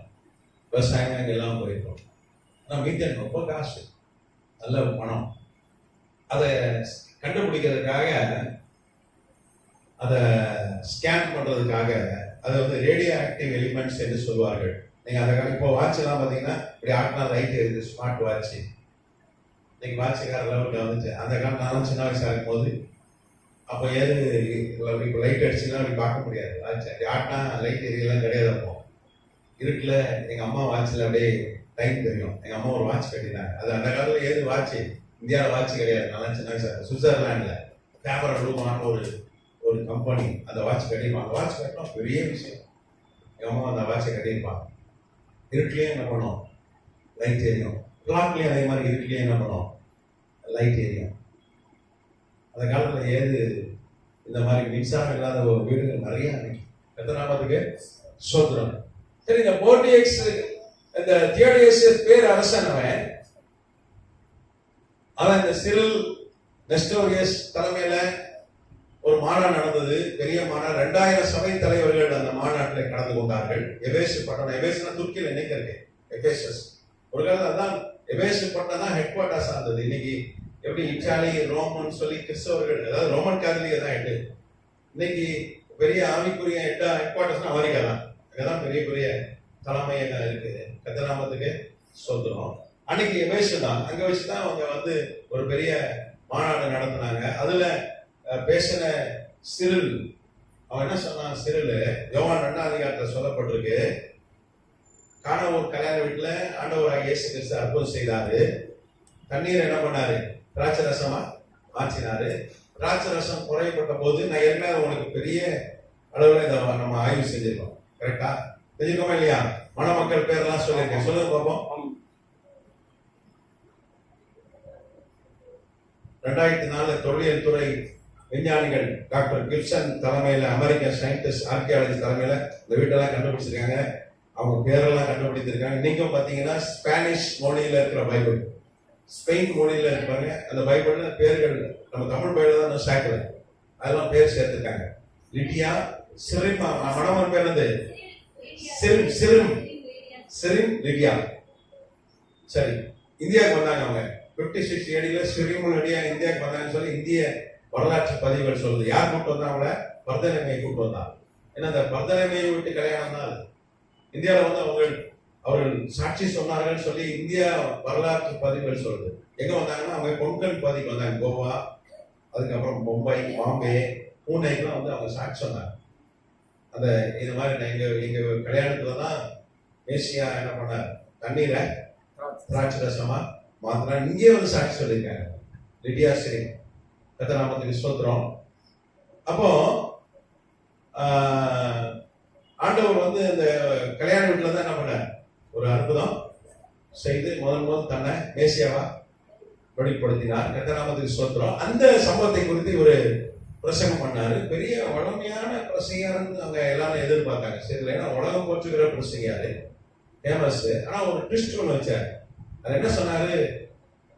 Speaker 1: விவசாயம் எல்லாம் போயிருக்கும். ஆனால் மீத்தேன் ரொம்ப காசு, நல்ல பணம். அதை கண்டுபிடிக்கிறதுக்காக, அதை ஸ்கேன் பண்றதுக்காக, அதை வந்து ரேடியோ ஆக்டிவ் எலிமெண்ட்ஸ் என்று சொல்வார்கள். நீங்க அதை இப்போ வாட்ச் எல்லாம் பார்த்தீங்கன்னா இப்படி ஆட்டினா லைட் எரியுது, ஸ்மார்ட் வாட்ச். இன்னைக்கு வாட்சுக்கார லெவலுக்கு வந்துச்சு. அந்த காலம் நான் சின்ன வயசாக இருக்கும் போது அப்போ ஏது இப்போ லைட் அடிச்சுன்னா அப்படி பார்க்க முடியாது. வாட்ச் அப்படி ஆட்டினா லைட் எரியெல்லாம் கிடையாது. அப்போ இருட்டில் எங்கள் அம்மா வாட்சில் அப்படியே டைம் தெரியும். எங்கள் அம்மா ஒரு வாட்ச் கட்டினாங்க. அது அந்த காலத்தில் ஏது வாட்ச், இந்தியாவில் வாட்ச் கிடையாது. நல்லா சின்ன வயசாக சுவிட்சர்லாண்டில் கேமரா ரூமான ஒரு கம்பெனி அந்த வாட்ச் கட்டியிருப்பாங்க. வாட்ச் கட்டினா பெரிய விஷயம். எங்கள் அம்மா அந்த வாட்சை கட்டியிருப்பாங்க. இருட்டிலையும் என்ன பண்ணும்? லைட் எரியும். கிளாக்லேயும் அதே மாதிரி இருட்டிலையும் என்ன பண்ணும்? லைட் எரியும். அந்த காலத்தில் ஏது இந்த மாதிரி மின்சாரம் இல்லாத ஒரு வீடுகள் நிறைய இருக்கு. எத்தனை நாமத்துக்கு சோதரம். சரி, இந்த போர்டியக்ஸ், இந்த தியோடேசியஸ் பேர் அரசனவன், அவன் இந்த சிரில் நெஸ்டோரியஸ் தலைமையில ஒரு மாநாடு நடந்தது, பெரிய மாநாடு. 2000 சபை தலைவர்கள் அந்த மாநாட்டில் கலந்து கொண்டார்கள். எபேசு பட்டணம், எபேசுனா துருக்கியில் இன்னைக்கு இருக்கு எபேசஸ். ஒரு காலத்தில் அதான் எபேசு பட்டணம் தான் ஹெட் குவார்ட்டர்ஸா இருந்தது. இன்னைக்கு எப்படி இட்டாலி ரோமன் சொல்லி கிறிஸ்தவர்கள், அதாவது ரோமன் கேத்தலிக் தான் ஹெட். இன்னைக்கு பெரிய ஆவிக்குரிய ஹெட் குவார்ட்டர்ஸ்னா அமெரிக்கா தான். அங்கதான் பெரிய பெரிய தலைமையகம் இருக்கு. கத்தநாமத்துக்கு சொந்தம். அன்னைக்கு எபேசு தான், அங்க வச்சுதான் அவங்க வந்து ஒரு பெரிய மாநாடு நடத்தினாங்க. அதுல பேசின சிறில், அவன் என்ன சொன்னான்? சிறில் யோவான் 2ஆம் அதிகாரத்தில் சொல்லப்பட்டிருக்கு, காண ஒரு கல்யாண வீட்டுல ஆண்டவராகிய இயேசு கிறிஸ்து அற்புதம் செய்தாரு. தண்ணீர் என்ன பண்ணாரு? திராட்சை ரசமா மாற்றினாரு. திராட்சை ரசம் குறையப்பட்ட போது, நான் ஏற்கனவே உங்களுக்கு பெரிய அளவுல இதை நம்ம ஆய்வு செஞ்சிருக்கோம். கரெக்டா? செஞ்சிருக்கோமா இல்லையா? மணமக்கள் பேரெல்லாம் சொல்லியிருக்கேன். சொல்லுங்க பார்ப்போம். 2004 தொல்லியல் துறை விஞ்ஞானிகள் டாக்டர் கிப்சன் தலைமையில, அமெரிக்க சயின்டிஸ்ட் ஆர்கியாலஜி தலைமையில இந்த வீட்டெல்லாம் கண்டுபிடிச்சிருக்காங்க. அவங்க பேரெல்லாம் கண்டுபிடித்திருக்காங்க. இன்னைக்கும் பாத்தீங்கன்னா ஸ்பானிஷ் மொழியில இருக்கிற பைபிள், ஸ்பெயின் மொழியில இருப்பாங்க அந்த பைபிள்ல பேர்கள் நம்ம தமிழ் பைபிள் தான் சேர்க்கல, அதெல்லாம் பேர் சேர்த்திருக்காங்க. லிடியா சிரிம், மணவன் பேர் வந்து சிரிம் சிரிம் சிரிம் லிடியா. சரி, இந்தியாவுக்கு வந்தாங்க அவங்க 56 AD சிரிம் லிடியா இந்தியாவுக்கு வந்தாங்கன்னு சொல்லி இந்திய வரலாற்று பதிவுகள் சொல்லுது. யார் கூப்பிட்டு வந்தா? அவங்கள பர்தலைமையை கூப்பிட்டு வந்தா. ஏன்னா அந்த பர்தலைமையை விட்டு கல்யாணம் தான் இந்தியாவில் வந்து அவர்கள் சாட்சி சொன்னார்கள் சொல்லி இந்தியா வரலாற்று பதிவுகள் சொல்லுது. எங்க வந்தாங்கன்னா அவங்க கொங்கன் பகுதிக்கு வந்தாங்க. கோவா, அதுக்கப்புறம் மும்பை, பாம்பே, பூனேக்கெல்லாம் வந்து அவங்க சாட்சி சொன்னாங்க. அந்த இந்த மாதிரி எங்க கல்யாணத்துல தான் மேசியா என்ன பண்ணார்? தண்ணீரை திராட்சை ரசமா மாத்தினா. இங்கே வந்து சாட்சி சொல்லியிருக்காங்க. லிடியா ஸ்ரீ கத்தநாமத்துக்கு ஸ்தோத்திரம். அப்போ ஆண்டவர் வந்து இந்த கல்யாண வீட்டுல தான் என்ன பண்ண ஒரு அற்புதம் செய்து முதல் தன்னை மேசியாவா வெளிப்படுத்தினார். கத்தநாமத்துக்கு ஸ்தோத்திரம். அந்த சம்பவத்தை குறித்து ஒரு பிரசங்கம் பண்ணாரு. பெரிய வளமையான பிரசங்கியாருன்னு அவங்க எல்லாரும் எதிர்பார்த்தாங்க. சரி, ஏன்னா உலகம் போற்றுகிற பிரசங்கியாரு, ஃபேமஸ். ஆனா ஒரு ட்விஸ்ட் ஒன்று வச்சார். அது என்ன சொன்னாரு?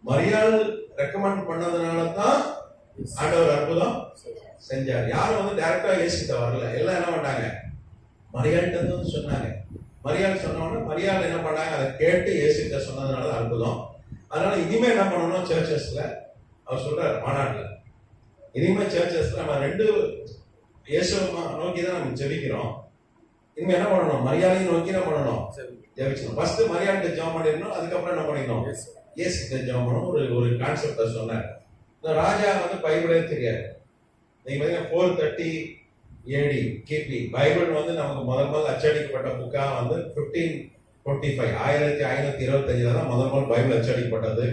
Speaker 1: மரியாள் ரெக்கமெண்ட் பண்ணதுனால தான் ஆண்டவர் அற்புதம் செஞ்சார். யாரும் வந்து டைரக்டா இயேசுகிட்ட வரல. எல்லாம் என்ன பண்ணாங்க? மரியாள்கிட்ட சொன்னாங்க. மரியாள் சொன்னோன்னா மரியாள் என்ன பண்ணாங்க? அதை கேட்டு இயேசுகிட்ட சொன்னதுனால அற்புதம். அதனால இனிமே என்ன பண்ணணும்? சர்ச்சஸ்ல அவர் சொல்றாரு மாநாட்டில், இனிமே சர்ச்சஸ்ல நம்ம 2 இயேசு நோக்கி தான் நம்ம ஜெபிக்கிறோம். இனிமே என்ன பண்ணணும்? மரியாதையை நோக்கி என்ன பண்ணணும்? ஜெபிக்கணும். ஃபர்ஸ்ட் மரியாதை ஜெபம் பண்ணிடணும், அதுக்கப்புறம் என்ன பண்ணிக்கணும்? இயேசுகிட்ட ஜெபம் பண்ணணும். ஒரு கான்செப்டை சொன்னார். இந்த ராஜா வந்து பைபிளே தெரியாது. நீங்க பாத்தீங்கன்னா 430 AD கிபி பைபிள் வந்து நமக்கு முதல் அச்சடிக்கப்பட்ட புக்கா வந்து 1525 1525 தான் முதல் பைபிள் அச்சடிக்கப்பட்டது,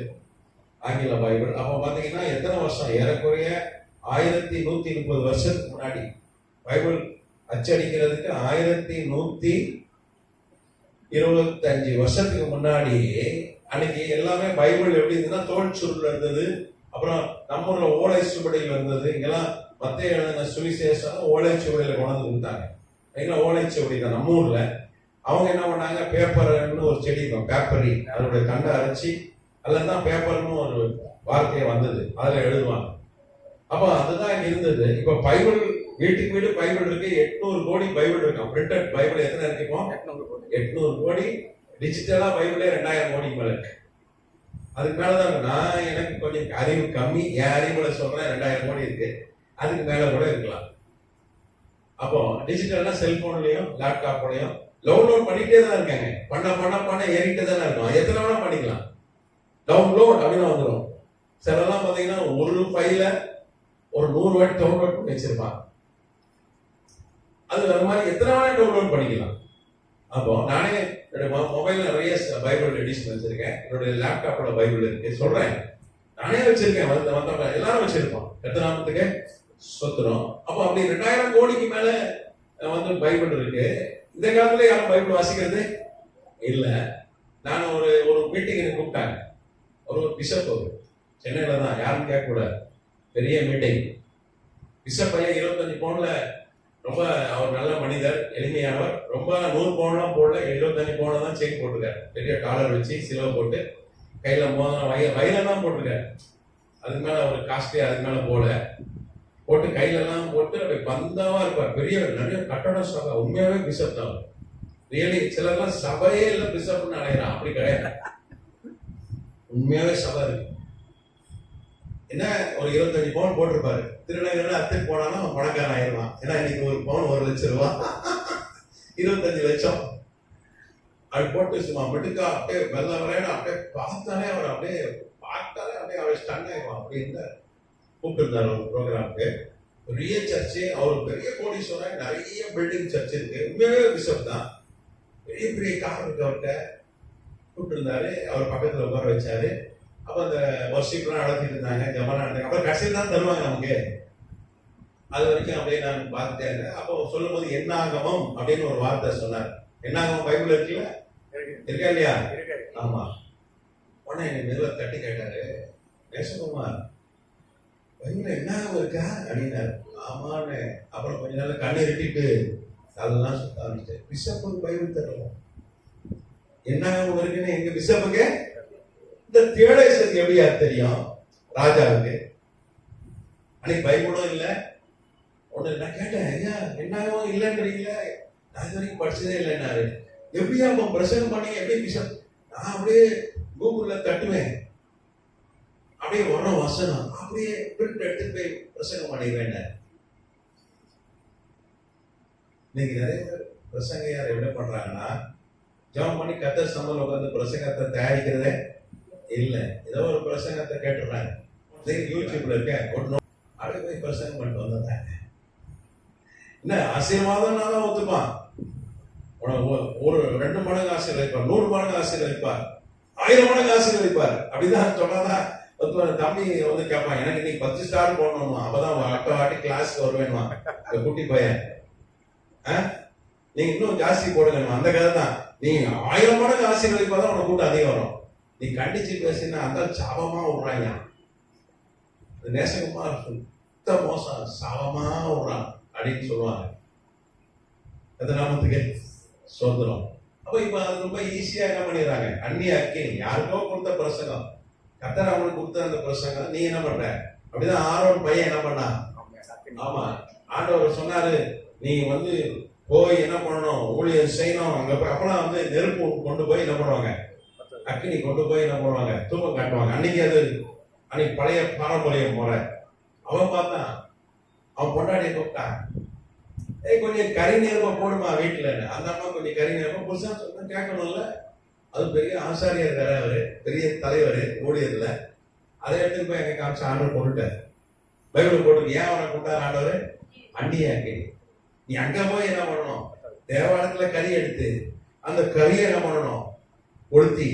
Speaker 1: ஆங்கில பைபிள். அப்ப பாத்தீங்கன்னா எத்தனை வருஷம்? ஏறக்குறைய 1130 வருஷத்துக்கு முன்னாடி பைபிள் அச்சடிக்கிறதுக்கு 1125 வருஷத்துக்கு முன்னாடி அன்னைக்கு எல்லாமே பைபிள் எப்படி இருந்ததுன்னா தோல் சுருள் இருந்தது. அப்புறம் நம்ம ஊர்ல ஓலை சுவடிகள் இருந்தது. இங்கெல்லாம் மத்திய எழுதின சுவிசேஷம் ஓலை சுவடியில கொண்டாந்து கொடுத்தாங்க. எல்லாம் ஓலை சுவடி தான் நம்ம ஊர்ல. அவங்க என்ன பண்ணாங்க? பேப்பர்னு ஒரு செடி இருக்கும், பேப்பரி, அதோடைய தண்டை அரைச்சி அதுல தான் பேப்பர்னு ஒரு வார்த்தையை வந்தது, அதுல எழுதுவாங்க. அப்ப அதுதான் இங்க இருந்தது. இப்ப பைபிள் வீட்டுக்கு வீடு பைபிள் இருக்கு. 800 கோடி பைபிள் இருக்கும். பிரிண்டட் பைபிள் எத்தனை இருக்கும்? 800 கோடி. டிஜிட்டலா பைபிளே 2000 கோடிக்கு மேல இருக்கு. அதுக்கு மேலதான் நான் எனக்கு கொஞ்சம் அறிவு கம்மி, என் அறிவுல சொல்றேன் 2000 கோடி இருக்கு. அதுக்கு மேல கூட இருக்கலாம். அப்போ டிஜிட்டல்னா செல்போன்லயும் லேப்டாப்லயும் டவுன்லோட் பண்ணிட்டே தான் இருக்காங்க. பண்ண ஏறிட்டே தானே இருக்கும். எத்தனை வேணா பண்ணிக்கலாம். டவுன்லோட் அப்படின்னு வந்துடும். சிலலாம் பாத்தீங்கன்னா ஒரு ஃபைல ஒரு 100 வாட்டி டவுன்லோட் பண்ணி வச்சிருப்பான். அது அந்த மாதிரி எத்தனை வேணா டவுன்லோட் பண்ணிக்கலாம். அப்போ நானே என்னுடைய மொபைல்ல நிறைய பைபிள் எடிஷன் வச்சிருக்கேன். என்னுடைய லேப்டாப்ல பைபிள் இருக்கு. சொல்றேன், நானே வச்சிருக்கேன். மற்றவங்க எல்லாரும் வச்சிருப்போம். கர்த்தநாமத்துக்கு ஸ்தோத்திரம். அப்போ அப்படி 2000 கோடிக்கு மேல வந்து பைபிள் இருக்கு. இந்த காலத்துல யாரும் பைபிள் வாசிக்கிறது இல்ல. நான் ஒரு மீட்டிங் கூப்பிட்டாங்க. ஒரு பிஷப் சென்னையில தான், யாரும் கேட்க கூடாது, பெரிய மீட்டிங். பிஷப் பையன் 25 பவுன்ல ரொம்ப அவர் நல்ல மனிதர், எளிமையானவர். ரொம்ப 100 பவுன்லாம் போடல, 75 பவுன்ல தான் செயின் போட்டிருக்காரு. பெரிய டாலர் வச்சு சிலுவை போட்டு கையில மோதிரம் வயல தான் போட்டிருக்காரு. அதுக்கு மேல அவர் காஸ்ட்லி அதுக்கு மேல போட்டு கையில எல்லாம் போட்டு அப்படி பந்தாவா இருப்பார். பெரிய நிறைய கட்டட சபை, உண்மையாவே பிஷப் தான். ரியலி சிலர்லாம் சபையே இல்லை பிஷப்னு நினைக்கிறான், அப்படி கிடையாது. உண்மையாவே சபை இருக்கு. என்ன ஒரு 25 பவுன் போட்டிருப்பாரு. திருநகர்ல அத்துக்கு போனாலும் அவன் பணக்காரன் ஆயிடுவான். ஏன்னா இன்னைக்கு ஒரு பவுன் 1 லட்சம் ரூபா, 25 லட்சம். அது போட்டு சும்மா மெடுக்கா அப்படியே வெள்ள வரையில அப்படியே பார்த்தாலே அவர் அப்படியே அவர் ஸ்டன் ஆயிடுவான். அப்படின்னு கூப்பிட்டு இருந்தார் ஒரு ப்ரோக்ராமுக்கு. பெரிய சர்ச்சு, அவர் பெரிய கோடீஸ்வரன், நிறைய பில்டிங் சர்ச் இருக்கு. உண்மையாவே பிஷப் தான். பெரிய பெரிய கார் இருக்கு அவர்கிட்ட. கூப்பிட்டு இருந்தாரு, அவர் பக்கத்துல உட்கார வச்சாரு. அப்ப அந்த வர்ஷிப்லாம் நடத்திட்டு இருந்தாங்க, ஜபம் நடந்தாங்க. அப்புறம் கடைசியில் தான் தருவாங்க நமக்கு. அது வரைக்கும் அப்படியே நான் பார்த்துட்டே இருந்தேன். அப்போ சொல்லும் போது என்னாகமம் அப்படின்னு ஒரு வார்த்தை சொன்னார். என்னாகமம் பைபிள் இருக்குல்ல, இருக்கா இல்லையா? ஆமா. உடனே என்னை மெதுவாக தட்டி கேட்டாரு, நேசகுமார் பைபிள் என்னாகமம் இருக்கா அப்படின்னாரு. ஆமான்னு. அப்புறம் கொஞ்ச நாள் கண்ணை இருட்டிட்டு அதெல்லாம் சுத்த ஆரம்பிச்சேன். பிஷப்புக்கு பைபிள் தருவோம், என்னாகமம் இருக்குன்னு எங்க பிஷப்புக்கு இந்த தியோடேசனுக்கு எப்படியா தெரியும்? ராஜாவுக்கு அன்னைக்கு பைபிளும் இல்லை, ஒண்ணு. நான் கேட்டேன், ஐயா என்னாகவும் இல்லைன்றீங்களா? நான் இது வரைக்கும் படிச்சதே இல்லைன்னாரு. எப்படியா அப்ப பிரசங்கம் பண்ணி எப்படி பிஷப்? நான் அப்படியே கூகுள்ல தட்டுவேன், அப்படியே வர வசனம் அப்படியே பிரிண்ட் எடுத்து போய் பிரசங்கம் பண்ணிடுவேன். இன்னைக்கு நிறைய பேர் பிரசங்கையார் என்ன பண்றாங்கன்னா, ஜெபம் பண்ணி கர்த்தர் சம்பளம் உட்கார்ந்து பிரசங்கத்தை தயாரிக்கிறதே இல்லை. ஏதோ ஒரு பிரசங்கத்தை கேட்டுறாங்க, யூடியூப்ல இருக்க அப்படியே போய் பிரசங்கம் பண்ணிட்டு வந்தாங்க. என்ன ஆசீர்வாதம்னாலும் ஒத்துப்பான். ஒரு 2 மடங்கு ஆசீர்வதிப்பார், 100 மடங்கு ஆசீர்வதிப்பார், 1000 மடங்கு ஆசீர்வதிப்பார். அப்படிதான் சொன்னாதான் தம்பி வந்து கேட்பான், எனக்கு நீ 10 ஸ்டார் போடணுமா, அப்பதான் அடுத்த வாட்டி கிளாஸ்க்கு வருவேன்மா குட்டி பையன். நீங்க இன்னும் ஜாஸ்தி போடுங்க. அந்த கதை தான். நீங்க 1000 மடங்கு ஆசீர்வதிப்பாதான் உனக்கு கூட்டம் அதிகம் வரும். நீ கண்டிச்சு பேசினா அந்த சாபமா விடுறாங்க. நேசகுமார் சுத்த மோசம், சாபமா விடுறான் அப்படின்னு சொல்லுவாங்க. அந்த நாமத்துக்கு சோதரம். அப்ப இப்ப அது ரொம்ப ஈஸியா என்ன பண்ணிடுறாங்க, அந்நிய அக்கினி. யாருக்கோ கொடுத்த பிரசங்கம், கர்த்தர் அவனுக்கு கொடுத்த அந்த பிரசங்கம் நீ என்ன பண்ற? அப்படிதான் ஆரோன் பையன் என்ன பண்ணா? ஆமா, ஆண்டவர் சொன்னாரு, நீ வந்து போய் என்ன பண்ணணும், ஊழியர் செய்யணும். அங்க அப்பெல்லாம் வந்து நெருப்பு கொண்டு போய் என்ன பண்ணுவாங்க, அக்கினி கொண்டு போய் என்ன பண்ணுவாங்க, தூக்கம் காட்டுவாங்க. அன்னைக்கு பழைய பாரம்பரிய முறை. அவன் பார்த்தான், அவன் பொண்டாடியை கூப்பிட்டான், கொஞ்சம் கறி நேர்மை போடுமா வீட்டுல. அந்த அம்மா கொஞ்சம் கறி நேர்மை புதுசா சொன்னா கேட்கணும்ல. அது பெரிய ஆசாரியர் வேற, அவரு பெரிய தலைவர் ஊழியர்ல. அதை எடுத்துட்டு போய் எங்க காமிச்சு ஆண்டவர் போட்டுட்டார். பைபிள் போட்டு ஏன் அவனை கூட்டார் ஆண்டவர்? அந்நிய அக்கினி. நீ அங்க போய் என்ன பண்ணணும், தேவாலயத்துல கறி எடுத்து அந்த கறியை என்ன பண்ணணும், கொளுத்தி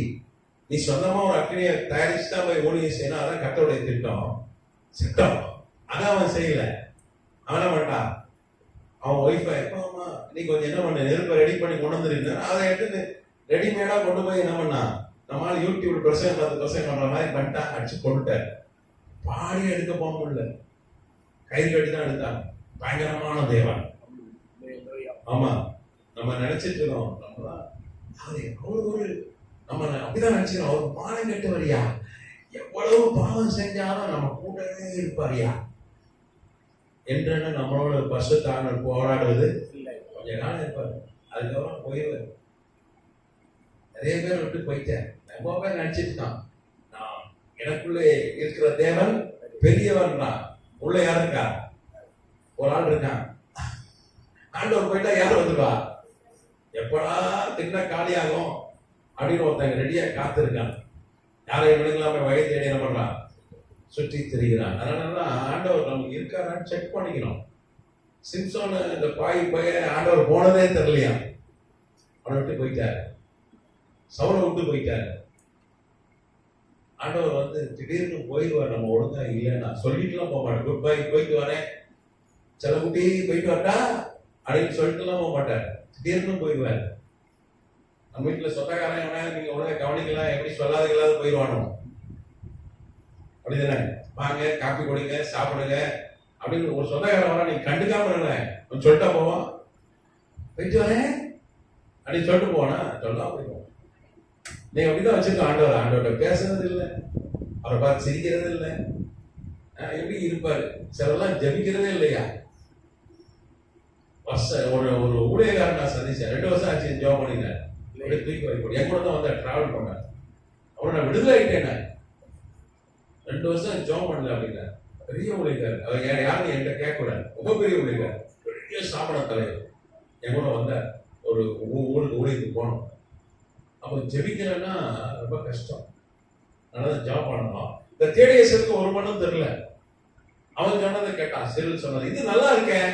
Speaker 1: நீ சொந்தமா ஒரு அக்கினியை தயாரிச்சு தான் போய் ஊழியம் செய்யணும். அதான் கர்த்தருடைய திட்டம். அதான் அவன் செய்யல. அவன் என்ன பண்ணான், அவன் ஒய்ஃபை எப்பமா நீ கொஞ்சம் என்ன பண்ண, நெருப்பை ரெடி பண்ணி கொண்டு வந்துருந்த அதை எடுத்து ரெடிமேடா கொண்டு போய் என்ன பண்ணா, நம்மளால யூடியூப் பிரசங்கம் பண்ற மாதிரி பண்ணிட்டான், அடிச்சு கொண்டுட்டார். பாடி எடுக்க போக முடியல, கை கட்டி தான் எடுத்தாங்க. பயங்கரமான தேவன். ஆமா, நம்ம நினைச்சிட்டு இருக்கோம், நம்ம அப்படிதான் நினைச்சிருக்கோம், அவர் பாடம் கட்டு வரியா, எவ்வளவு பாவம் செஞ்சாலும் நம்ம கூடவே இருப்பாரியா என்று நம்மளோட பசுத்தான போராடுவது இல்லை. கொஞ்ச நாள் இருப்பாரு, அதுக்கப்புறம் போயிடுவார். நிறைய பேர் விட்டு போயிட்டேன். ரொம்ப பேர் நினைச்சிருக்கான், நான் எனக்குள்ளே இருக்கிற தேவன் பெரியவன் தான். உள்ள யார் இருக்கா? ஒரு ஆள் இருக்கான். ஆண்டவர் போயிட்டா யார் வந்துருவா? எப்படா தின்ன காலியாகும் அப்படின்னு ஒருத்தங்க ரெடியா காத்திருக்கான். யாரை விடுங்களாம வகை தேடி என்ன பண்றான், சுற்றி திரிகிறான். அதனாலதான் ஆண்டவர் நமக்கு இருக்காரான்னு செக் பண்ணிக்கணும். சிம்சோன் இந்த பையன் ஆண்டவர் போனதே தெரியலையா, அவனை விட்டு போயிட்டாரு, சவுளை விட்டு போயிட்டாரு. ஆண்டவர் வந்து திடீர்னு போயிடுவார். நம்ம ஒழுங்கா இல்லைன்னா சொல்லிட்டுலாம் போக மாட்டேன், குட் பை போயிட்டு வரேன், சில குட்டி போயிட்டு வரட்டா அப்படின்னு சொல்லிட்டுலாம் போக மாட்டார். திடீர்னு போயிடுவார். நம்ம வீட்டுல சொந்தக்காரங்க நீங்க ஒழுங்கா கவனிக்கலாம், எப்படி சொல்லாதீங்களாவது போயிடுவானோ. அப்படிதானே? வாங்க காப்பி கொடுங்க, சாப்பிடுங்க, அப்படின்னு ஒரு சொந்தக்காரன் வர, நீ கண்டுக்காம இருங்க சொல்லிட்டா போவான், போயிட்டு வரேன் அப்படின்னு சொல்லிட்டு போவானா? சொல்லலாம் போயிடுவோம். நீங்க அப்படிதான் வச்சிருக்க ஆண்டவர்கிட்ட பேசுறது இல்லை, அவரை பார்த்து சிரிக்கிறது இல்லை. எப்படி இருப்பாரு? சிலர்லாம் ஜபிக்கிறதே இல்லையா? ஒரு ஒரு ஊழியக்காரன் நான் சந்திச்சேன், 2 வருஷம் ஆச்சு ஜாப் பண்ணினேன். அப்படியே தூக்கி வைப்போம். என் கூட தான் வந்து டிராவல் பண்ணேன். அவரை நான் விடுதலை ஆயிட்டேன். 2 வருஷம் ஜாப் பண்ணல அப்படின்னா. பெரிய ஊழியக்காரர், அவர் யாரும் என்கிட்ட கேட்கக்கூடாது, ரொம்ப பெரிய ஊழியக்காரர், பெரிய ஸ்தாபன தலைவர். என் கூட வந்தார். ஒரு ஊருக்கு ஊழியத்துக்கு போனோம். அப்போ ஜெபிக்கலைன்னா ரொம்ப கஷ்டம். அதனால ஜாப் பண்ணணும். இந்த தேடியசத்துக்கு ஒரு மண்ணும் தெரியல. அவன் சொன்னதை கேட்டான், செல்வல் சொன்னது, இது நல்லா இருக்கேன்.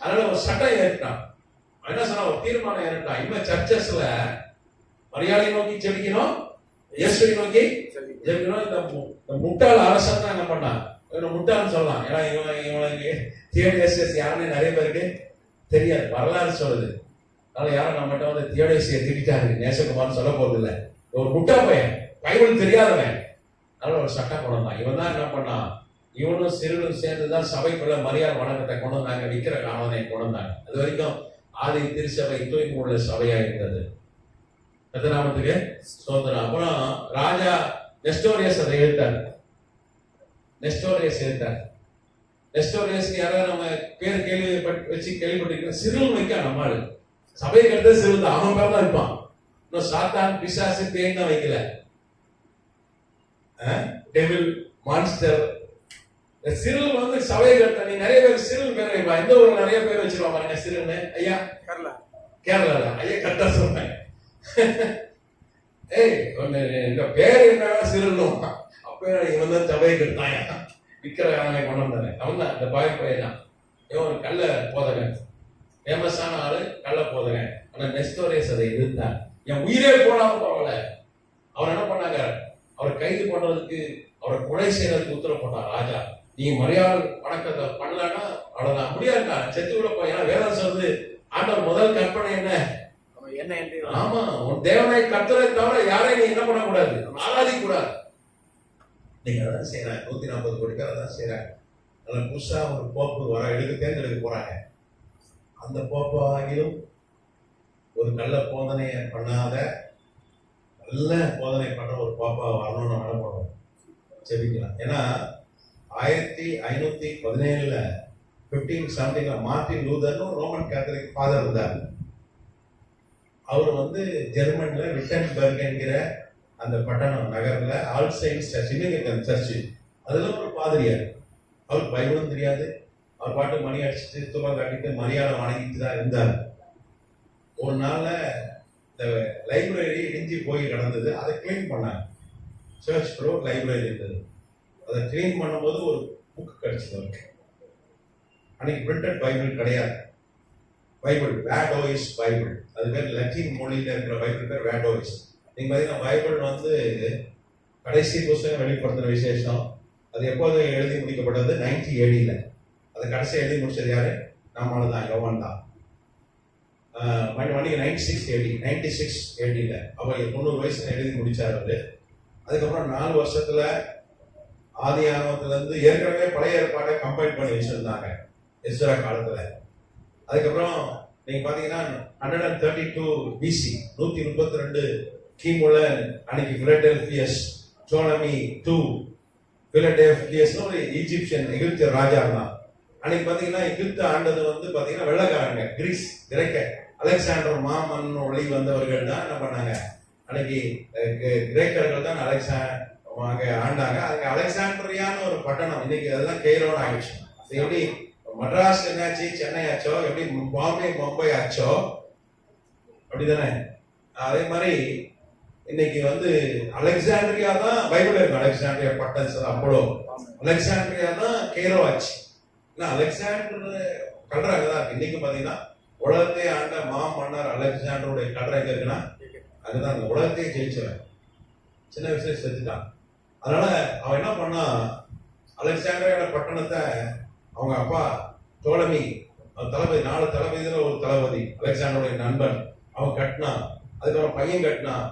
Speaker 1: அதனால ஒரு சட்டம் ஏறிட்டான். என்ன சொன்னா, ஒரு தீர்மானம் ஏறிட்டான். இனிமே சர்ச்சஸ்ல மரியாதை நோக்கி ஜெபிக்கணும், இயேசுவை நோக்கி ஜெபிக்கணும். இந்த முட்டாள் அரசன் தான் என்ன பண்ணான், முட்டாள்னு சொல்லலாம். ஏன்னா இவனுக்கு தியோடேசியஸ் யாருன்னு நிறைய பேருக்கு தெரியாது, வரலாறு சொல்லுது. அதனால யாரும் நம்மகிட்ட வந்து தியோடேசியை திட்டாரு, நேசகுமார்னு சொல்ல போறது இல்லை. ஒரு முட்டா பையன், பைபிள் தெரியாதவன். அதனால ஒரு சட்டம் கொண்டு வந்தான். இவன் தான் என்ன பண்ணான், இவனும் சிறுவனும் சேர்ந்துதான் சபைக்குள்ள மரியாதை வணக்கத்தை கொண்டு வந்தாங்க, விக்கிர காணனை கொண்டு வந்தாங்க. அது வரைக்கும் ஆதி திருச்சபை தூய்மை உள்ள சபையா இருந்தது. நாமத்துக்கு சோதனம். அப்புறம் ராஜா நெஸ்டோரியஸ் அதை எழுத்தார். நெஸ்டோரியஸ் யாராவது நம்ம பேர் கேள்விப்பட்டிருக்கோம். சிறுவன் வைக்க நம்மாள் சபைக்கு எடுத்த சிறுவன் அவன் பேர் தான் இருப்பான். இன்னும் சாத்தான் பிசாசு பேய் தான் வைக்கல. டெவில் மான்ஸ்டர் சிறுவன் வந்து சபையை கட்ட. நீ நிறைய பேர் சிறுவன் பேர் வைப்பா. எந்த ஊர்ல நிறைய பேர் வச்சிருவாங்க சிறுவனு. ஐயா கேரளால ஐயா கரெக்டா சொல்றேன். ஏய் இந்த பேர் என்ன சிறுவனும் அப்ப இவன் தான் சபையை கட்டாயா விக்கிற காலனை கொண்டு வந்தானே. அவன் தான் இந்த பாய் பையன். இவன் ஒரு கள்ள போதகன், ஃபேமஸான ஆளு, கள்ள போதகன். ஆனா நெஸ்டோரியஸ் அதை எதிர்த்தான். என் உயிரே போனாலும் பரவாயில்ல. அவர் என்ன பண்ணாங்க, அவரை கைது பண்றதுக்கு, அவரை கொலை செய்யறதுக்கு உத்தரவு போட்டார் ராஜா. நீ மரியாதை வணக்கத்தை பண்ணலன்னா அவ்வளவுதான், முடியாதுக்கா, செத்து கூட போய். ஏன்னா வேதம் சொல்றது, ஆண்டவர் முதல் கற்பனை என்ன? ஆமா, உன் தேவனை கர்த்தரை தவிர யாரையும் நீ என்ன பண்ணக்கூடாது, ஆராதிக்க கூடாது. நீங்க அதான் செய்யறாங்க. 140 கோடி பேர் அதான் செய்யறாங்க. அதனால புதுசா ஒரு போப்பு தேர்ந்தெடுக்க போறாங்க. அந்த போப்பு ஆகியும் ஒரு நல்ல போதனையை பண்ணாத, நல்ல போதனை பண்ற ஒரு பாப்பா வரணும்னு அனுப்பணும், செபிக்கலாம். ஏன்னா 1517 1570 மார்ட்டின் லூதர்னு ரோமன் கேத்தலிக் ஃபாதர் இருந்தார். அவர் வந்து ஜெர்மன்ல விட்டன்பர்க் என்கிற அந்த பட்டணம் நகர்ல ஆல் சயின்ஸ் சர்ச், இன்னைக்கு சர்ச், அதுல ஒரு பாதிரியார். அவருக்கு பைபிளும் தெரியாது. அவர் பாட்டு மணி அடிச்சுட்டு துவா காட்டிட்டு மரியாதை வணங்கிட்டு தான் இருந்தார். ஒரு நாள்ல இந்த லைப்ரரி இடிஞ்சு போய் கிடந்தது. அதை கிளீன் பண்ணாங்க. சர்ச் ப்ரோ லைப்ரரி இருந்தது. அதை கிளீன் பண்ணும்போது ஒரு புக் கிடைச்சது அவருக்கு. அன்னைக்கு பிரிண்டட் பைபிள் கிடையாது. பைபிள் வேடோயிஸ் பைபிள், அது பேர் லத்தீன் மொழியில இருக்கிற பைபிள் பேர் வேடோயிஸ். நீங்க பாத்தீங்கன்னா பைபிள் வந்து கடைசி புத்தகம் வெளிப்படுத்தின விசேஷம். அது எப்போது எழுதி முடிக்கப்பட்டது? 90 AD. அதை கடைசி எழுதி முடிச்சது யாரு? நம்மளால தான், யோவான் தான். 96 AD. அவர் 90 வயசுல எழுதி முடிச்சார் அவரு. அதுக்கப்புறம் 4 வருஷத்துல ஆதி ஆகமத்துல இருந்து ஏற்கனவே பழைய ஏற்பாட்டை கம்பைல் பண்ணி வச்சிருந்தாங்க எஸ்ரா காலத்துல. அதுக்கப்புறம் நீங்க பாத்தீங்கன்னா 132 BC 132 கிமுல அன்னைக்கு பிலடெல்பியஸ் டோலமி II பிலடெல்பியஸ் ஒரு ஈஜிப்சியன் எகிப்திய ராஜா தான். அன்னைக்கு பாத்தீங்கன்னா எகிப்து ஆண்டது வந்து பாத்தீங்கன்னா வெள்ளக்காரங்க, கிரேக்க அலெக்சாண்டர் மாமன் ஒளி வந்தவர்கள் தான் என்ன பண்ணாங்க, அன்னைக்கு கிரேக்கர்கள் தான் ஆண்டாங்க. அங்க அலெக்சாண்டரியான ஒரு பட்டணம், இன்னைக்கு அதெல்லாம் கெய்ரோன்னு ஆயிடுச்சு. எப்படி மட்ராஸ் என்னாச்சு, சென்னை ஆச்சோ, எப்படி பாம்பே மும்பை ஆச்சோ, அப்படிதானே? அதே மாதிரி இன்னைக்கு வந்து அலெக்சாண்ட்ரியா தான் பைபிள் இருக்கு. அலெக்சாண்ட்ரியா பட்டன்ஸ் அப்போலோ, அலெக்சாண்ட்ரியா தான் கெய்ரோ ஆச்சு. அலெக்சாண்டர் கல்ற அங்கதான் இருக்கு. இன்னைக்கு பாத்தீங்கன்னா உலகத்தை ஆண்ட மன்னர் அலெக்சாண்டருடைய கல்ற எங்க இருக்குன்னா அங்கதான். அந்த உலகத்தையே ஜெயிச்சவன் சின்ன வயசுல செத்துட்டான். அதனால அவன் என்ன பண்ணா, அலெக்சாண்டரியோட பட்டணத்தை அவங்க அப்பா டோலமி தளபதி, 4 தளபதியில ஒரு தளபதி அலெக்சாண்டருடைய நண்பன், அவன் கட்டினான். அதுக்கப்புறம் பையன் கட்டினான்,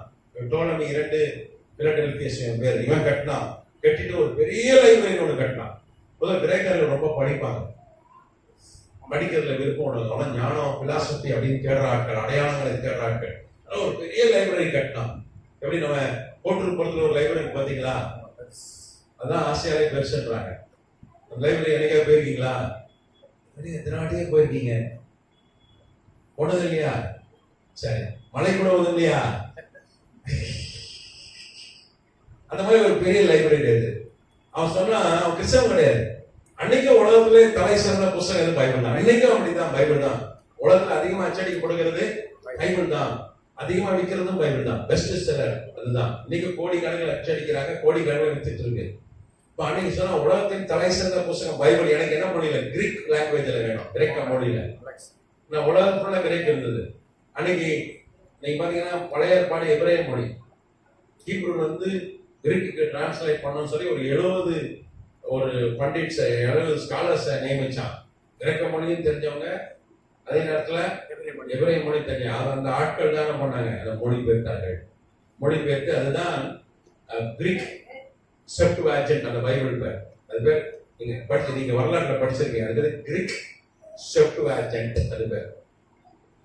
Speaker 1: டோலமி 2 பிலடெல்பியஸ் பேர், இவன் கட்டினான். கட்டிட்டு ஒரு பெரிய லைப்ரரி ஒன்று கட்டினான். முதல்ல கிரேக்கர்கள் ரொம்ப படிப்பாங்க, படிக்கிறதுல விருப்பம் உணவு, அவன் ஞானம் பிலாசபி அப்படின்னு தேடுற ஆட்கள், அடையாளங்களை தேடுற ஆட்கள். ஆனால் ஒரு பெரிய லைப்ரரி கட்டினான். எப்படி நம்ம போட்டு ஒரு லைப்ரரி பார்த்தீங்களா? அதான் ஆசியாலே பெருசுன்றாங்க. லைப்ரரி என்னைக்கா போயிருக்கீங்களா? எத்தனாட்டியே போயிருக்கீங்க? போனது இல்லையா? சரி, மழை கூட போதும் இல்லையா? அந்த மாதிரி ஒரு பெரிய லைப்ரரி இருக்கு. அவன் சொன்னா அவன் கிறிஸ்தவன் கிடையாது. அன்னைக்கும் உலகத்திலே தலை சிறந்த புத்தகம் எது? பைபிள் தான். இன்னைக்கும் அப்படிதான், பைபிள் தான். உலகத்துல அதிகமா அச்சடிக்க கொடுக்கிறது பைபிள் தான், அதிகமா விற்கிறதும் பைபிள் தான், பெஸ்ட் செல்லர் அதுதான். இன்னைக்கு கோடிக்கணக்கில் அச்சடிக்கிறாங்க, கோடிக்கணக்கில் வித்துட்டு இருக்கு. இப்ப அன்னைக்கு சொன்னா உலகத்தின் தலை சிறந்த புத்தகம் பைபிள். எனக்கு என்ன மொழியில? கிரீக் லாங்குவேஜ்ல வேணும், கிரேக்க மொழியில. நான் உலகத்துல கிரேக் இருந்தது. அன்னைக்கு நீங்க பாத்தீங்கன்னா பழைய ஏற்பாடு எபிரேய மொழி, ஹீப்ரு வந்து கிரீக்கு டிரான்ஸ்லேட் பண்ணணும்னு சொல்லி ஒரு 70 ஒரு பண்டிட்ஸ் 70 ஸ்காலர்ஸை நியமிச்சான். கிரேக்க மொழியும் தெரிஞ்சவங்க, அதே நேரத்துல எபிரேய மொழி தெரியும். அந்த ஆட்கள் தானே பண்ணாங்க, அதை மொழிபெயர்த்தார்கள். மொழிபெயர்த்து அதுதான் கிரீக் செப்டுவேஜன்ட், அந்த பைபிள் பேர். அது பேர் நீங்க வரலாற்றுல படிச்சிருக்கீங்க. அது பேர் கிரீக் செப்டுவேஜன்ட், அது பேர்.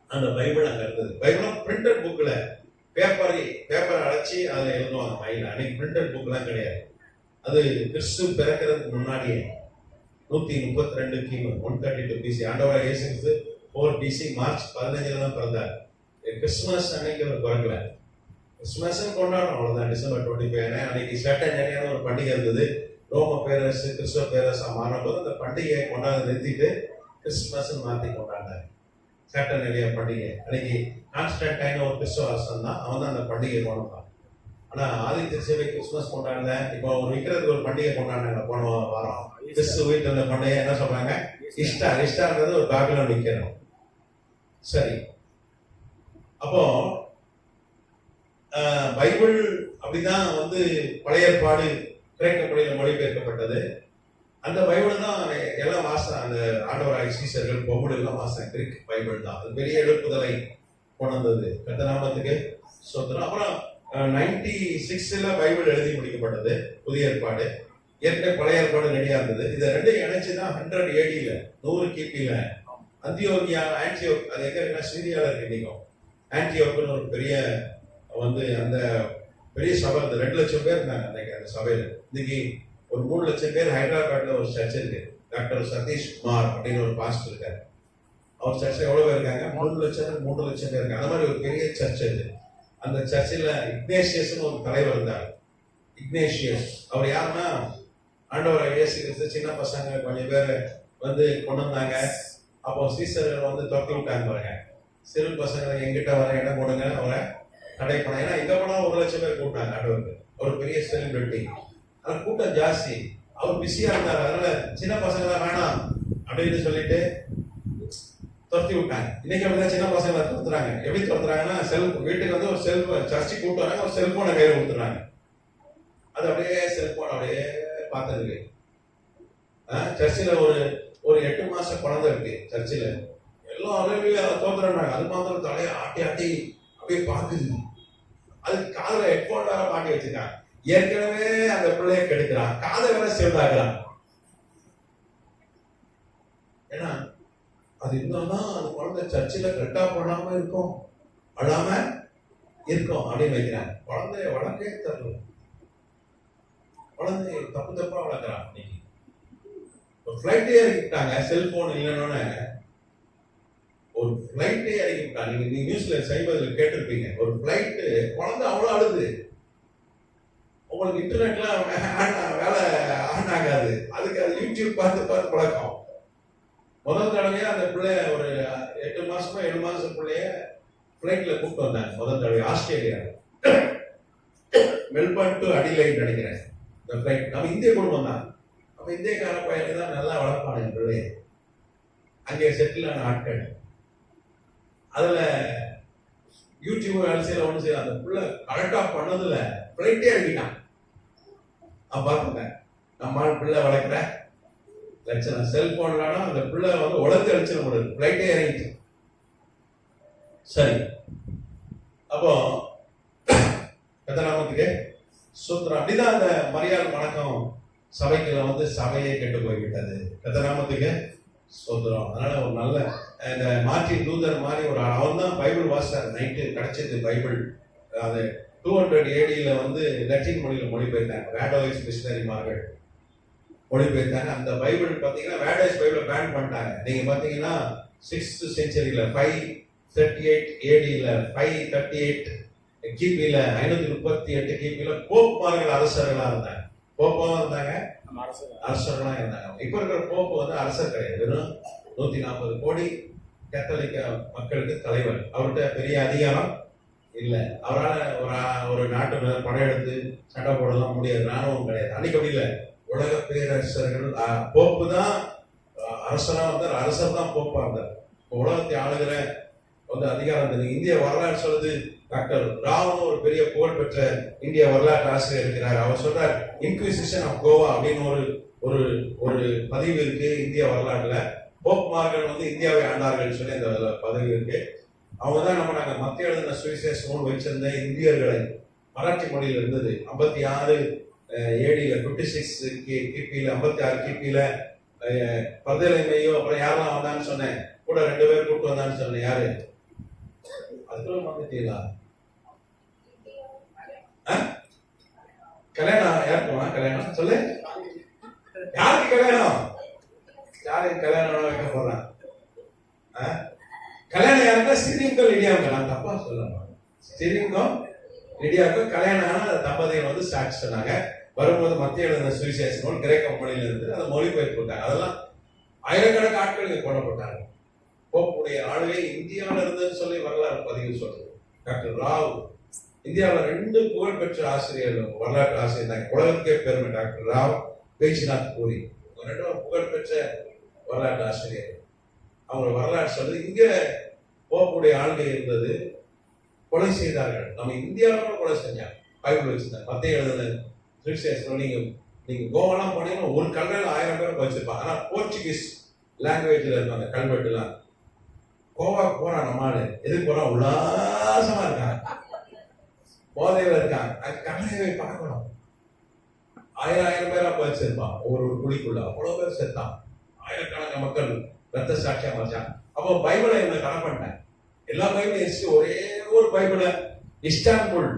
Speaker 1: அந்த பைபிள் அங்க இருந்தது. பைபிளும் பிரிண்டட் புக்ல பேப்பரை அழைச்சி அதுல எழுதுவாங்க மயில. அன்னைக்கு பிரிண்டட் புக்லாம் கிடையாது. அது கிறிஸ்து பிறக்கிறதுக்கு முன்னாடியே 132 கிமு 132 BC ஆண்டவராக இயேசு கிறிஸ்து 4 BC மார்ச் 15 தான் பிறந்தார். கிறிஸ்துமஸ் அன்னைக்கு அவர் பிறக்கல. கிறிஸ்துமஸ் கொண்டாடுறோம் அவ்வளவுதான், டிசம்பர் 25. அன்னைக்கு சேட்டர்டேயான ஒரு பண்டிகை இருந்தது. ரோம பேரரசு கிறிஸ்துவ பேரரசா மாறின போது அந்த பண்டிகையை கொண்டாட நிறுத்திட்டு கிறிஸ்துமஸ் மாற்றி கொண்டாடினார். சேட்டர்டே பண்டிகை அன்னைக்கு கான்ஸ்டன்டைன் ஒரு கிறிஸ்துவ அரசன் தான், அவன் தான் அந்த பண்டிகை கொண்டாடுறான். ஆனா ஆதி திருச்சபை கிறிஸ்துமஸ் கொண்டாடல. இப்போ ஒரு விற்கிறதுக்கு ஒரு பண்டிகை கொண்டாடினாங்க போன வாரம். கிறிஸ்து வீட்டு அந்த பண்டிகை என்ன சொல்றாங்க? ஈஸ்டர். ஈஸ்டர்ன்றது ஒரு பாபிலோன் விற்கிறோம். சரி, அப்போ பைபிள் அப்படிதான் வந்து பழைய ஏற்பாடு கிரேக்க மொழியில மொழிபெயர்க்கப்பட்டது. அந்த பைபிள் தான் எல்லாம் வாசம். அந்த ஆண்டவராய் சீசர்கள் பொம்புடு எல்லாம் வாசம் கிரீக் பைபிள் தான். அது பெரிய எழுப்புதலை கொண்டு வந்தது. கர்த்தநாமத்துக்கு ஸ்தோத்திரம். அப்புறம் 96ல பைபிள் எழுதி முடிக்கப்பட்டது, புதிய ஏற்பாடு. ஏற்கனவே பழைய ஏற்பாடு ரெடியா இருந்தது. இதை ரெண்டையும் இணைச்சுதான் 100 ADல 100 கிபில அந்தியோகியா ஆன்டியோக், அது எங்க இருக்குன்னா சிரியால இருக்கு. இன்னைக்கும் ஆன்டியோக்குன்னு ஒரு பெரிய வந்து அந்த பெரிய சபை, 2 லட்சம் பேர் இருந்தாங்க அன்னைக்கு அந்த சபையில. இன்னைக்கு ஒரு 3 லட்சம் பேர் ஹைதராபாத்ல ஒரு சர்ச் இருக்கு. டாக்டர் சதீஷ் குமார் அப்படின்னு ஒரு பாஸ்டர் இருக்காரு. அவர் சர்ச்சில் எவ்வளவு பேர் இருக்காங்க? 3 லட்சம் பேர் இருக்காங்க. அந்த மாதிரி ஒரு பெரிய சர்ச் இது. அந்த சர்ச்சில் இக்னேஷியஸ் ஒரு தலைவர் இருந்தார். இக்னேஷியஸ் அவர் யாருன்னா ஆண்டவர் இயேசு கிறிஸ்து சின்ன பசங்க கொஞ்சம் பேர் வந்து கொண்டு வந்தாங்க. அப்போ சீசர்கள் வந்து துரத்தி விட்டாங்க பாருங்க. சிறு பசங்க எங்கிட்ட வர இடம் கொடுங்க, அவரை தடை பண்ண. ஏன்னா இங்க போனா 1 லட்சம் பேர் கூப்பிட்டாங்க ஆண்டவருக்கு. ஒரு பெரிய செலிபிரிட்டி, அது கூட்டம் ஜாஸ்தி. அவர் பிஸியா இருந்தார். அதனால சின்ன பசங்க தான் வேணாம் அப்படின்னு சொல்லிட்டு துரத்தி விட்டாங்க. இன்னைக்கு அப்படிதான் சின்ன பசங்களை துரத்துறாங்க. எப்படி துரத்துறாங்கன்னா வீட்டுக்கு வந்து ஒரு சர்ச்சை கூட்டு வராங்க, ஒரு செல்போனை கையில கொடுத்துறாங்க. அது அப்படியே செல்போன் அப்படியே பார்த்ததுக்கு. சர்ச்சில் ஒரு 8 மாச குழந்தை இருக்கு சர்ச்சில். எல்லாம் அழகு தோத்துறாங்க. அது மாத்திரம் தலையை ஆட்டி ஆட்டி அப்படியே பாக்குது. அதுக்கு காதுல ஹெட்போன் வேற மாட்டி வச்சிருக்காங்க. ஏற்கனவே அந்த பிள்ளைய கெடுக்கிறான், காதை வேற சேர்ந்தாக்குறான். ஏன்னா அது இருந்தால்தான் அந்த குழந்தை சர்ச்சில் கரெக்டா பண்ணாம இருக்கும், அழாம இருக்கும் அப்படின்னு வைக்கிறாங்க. குழந்தைய வளர்க்கவே தரல. குழந்தைய தப்பா வளர்க்குறான். இன்னைக்கு ஒரு ஃபிளைட்டே இறக்கிட்டாங்க, செல்போன் இல்லைன்னு. ஒரு ஃபிளைட்டே இறக்கிட்டாங்க. நீங்க நியூஸ்ல சைபர்ல கேட்டிருப்பீங்க. ஒரு ஃபிளைட்டு குழந்தை அவ்வளவு அழுது. உங்களுக்கு இன்டர்நெட்லாம் வேலை ஆன் ஆகாது. அதுக்கு அது யூடியூப் பார்த்து பழக்கம். முதல் தடவையா அந்த பிள்ளைய ஒரு 8 மாசமா 7 மாசம் பிள்ளைய பிளைட்ல கூப்பிட்டு வந்தாங்க. முதல் தடவை ஆஸ்திரேலியா, மெல்பர்ன் டு அடிலைட் நினைக்கிறேன். இந்த பிளைட் நம்ம இந்திய குடும்பம் தான். அப்ப இந்தியக்கார பையனுக்கு தான் நல்லா வளர்ப்பானுங்க பிள்ளைய. அங்கே செட்டில் ஆன ஆட்கள். அதுல யூடியூப் வேலை செய்யல ஒண்ணு செய்யல. அந்த பிள்ளை கரெக்டா பண்ணதுல பிளைட்டே அடிக்கிட்டான். பார்த்துங்க, நம்ம பிள்ளை வளர்க்குற லட்சணம். செல்போன் இல்லாம அந்த பிள்ளை வந்து உலகத்தை அடிச்சிட முடியாது. பிளைட்டே இறங்கிட்டு. சரி, அப்போ கர்த்தநாமத்துக்கு ஸ்தோத்திரம். அப்படிதான் அந்த மரியாள் வணக்கம் சபைக்குள்ள வந்து சபையே கெட்டு போய்விட்டது. நாமத்துக்கு சோதரம். அதனால ஒரு நல்ல இந்த மார்ட்டின் லூதர் மாதிரி ஒரு அவன் தான் பைபிள் வாசித்தார். நைட்டு கிடைச்சது பைபிள். அது 200 AD வந்து லத்தீன் மொழியில மொழிபெயர்த்தாங்க. வேடோயிஸ் மிஷனரிமார்கள் மொழிபெயர்த்தாங்க. அந்த பைபிள் பார்த்தீங்கன்னா வேடோயிஸ் பைபிளை பேன் பண்ணிட்டாங்க. நீங்க பார்த்தீங்கன்னா 6th century 538 AD 538 கிபில 538 கிபில போப்மார்கள் அரசர்களா இருந்தாங்க. போப்பாவும் இருந்தாங்க, அரசர்களா இருந்தாங்க. இப்ப இருக்கிற போப்பு வந்து அரசர் கிடையாது. வெறும் 140 கோடி கத்தோலிக்க மக்களுக்கு தலைவர். அவர்கிட்ட பெரிய அதிகாரம் இல்ல. அவரால் ஒரு நாட்டு மேல படையெடுத்து சண்டை போடலாம் முடியாது. ராணுவம் கிடையாது. அன்னைக்கு அப்படி இல்லை. உலக பேரரசர்கள் போப்பு தான் அரசரா வந்தார். அரசர் தான் போப்பா இருந்தார். உலகத்தை ஆளுகிற வந்து அதிகாரம் இருந்தது. இந்திய வரலாறு சொல்லுது. டாக்டர் ராவ் ஒரு பெரிய புகழ்பெற்ற இந்திய வரலாற்று ஆசிரியர் இருக்கிறார். அவர் சொல்றார் இன்குவிசிஷன் ஆஃப் கோவா அப்படின்னு ஒரு ஒரு பதிவு இருக்கு இந்திய வரலாற்றுல. போப்மார்கள் வந்து இந்தியாவை ஆண்டார்கள் சொல்லி அந்த பதவி இருக்கு. அவங்க தான் நாங்க மத்திய எழுதின சுவிசேஷம் வச்சிருந்த இந்தியர்களை மராட்டி மொழியில் இருந்தது. 56 AD 56 கிபியில 56 கிபியில பர்தலைமையோ அப்புறம் யாரெல்லாம் வந்தான்னு சொன்னேன். கூட 2 பேர் கூட்டு வந்தான்னு சொன்னேன். யாரு? அதுக்குள்ள வந்துட்டீங்களா? கல்யாணம் யாருக்குமா? கல்யாணம் சொல்லு. யாருக்கு கல்யாணம்? யாருக்கு கல்யாணம் வைக்க போறான்? கல்யாணம் யாருக்கா? ஸ்ரீலிங்கம் லிடியாவுங்க. நான் தப்பா சொல்லணும். ஸ்ரீலிங்கம் லிடியாவுக்கு கல்யாணம் ஆனா தம்பதிகள் வந்து சாட்சி சொன்னாங்க. வரும்போது மத்திய எழுதின சுவிசேஷம் கிரேக்க மொழியில இருந்து அதை மொழிபெயர்ப்பு போட்டாங்க. அதெல்லாம் ஆயிரக்கணக்கான ஆட்களுக்கு கொல்லப்பட்டாங்க. போப்புடைய ஆளுகை இந்தியாவில் இருந்ததுன்னு சொல்லி வரலாறு பதிவு சொல்றது. டாக்டர் ராவ் இந்தியாவில் 2 புகழ்பெற்ற ஆசிரியர்கள், வரலாற்று ஆசிரியர் தான். உலகத்துக்கே பெருமை. டாக்டர் ராவ், பேச்சிநாத் பூரி 2 புகழ்பெற்ற வரலாற்று ஆசிரியர். அவங்க வரலாறு சொல்றது. இங்க போப்புடைய ஆளுகை இருந்தது. கொலை செய்தார்கள். நம்ம இந்தியாவில் கொலை செஞ்சாங்க. பைபிள் வச்சிருந்தாங்க. மத்திய எழுதின சுவிசேஷம் நீங்க கோவாலாம் போனீங்கன்னா ஒரு கல்வெட்டுல 1000 பேர் வச்சிருப்பாங்க. ஆனா போர்ச்சுகீஸ் லாங்குவேஜ்ல இருப்பாங்க கல்வெட்டுலாம். கோவாக்கு போறான் நம்மால. எதுக்கு போறான்? உல்லாசமா இருக்காங்க, போதையில இருக்காங்க. கடலை பார்க்கணும். 1000 பேரா வச்சிருப்பான் ஒரு குழிக்குள்ள. அவ்வளவு பேர் செத்தான். ஆயிரக்கணக்கான மக்கள் ரத்த சாட்சியா வச்சாங்க. அப்போ பைபிளை இவங்க கடை பண்ணிட்டேன். எல்லா பைபிளையும் எரிச்சு ஒரே ஒரு பைபிளை இஸ்தான்புல்,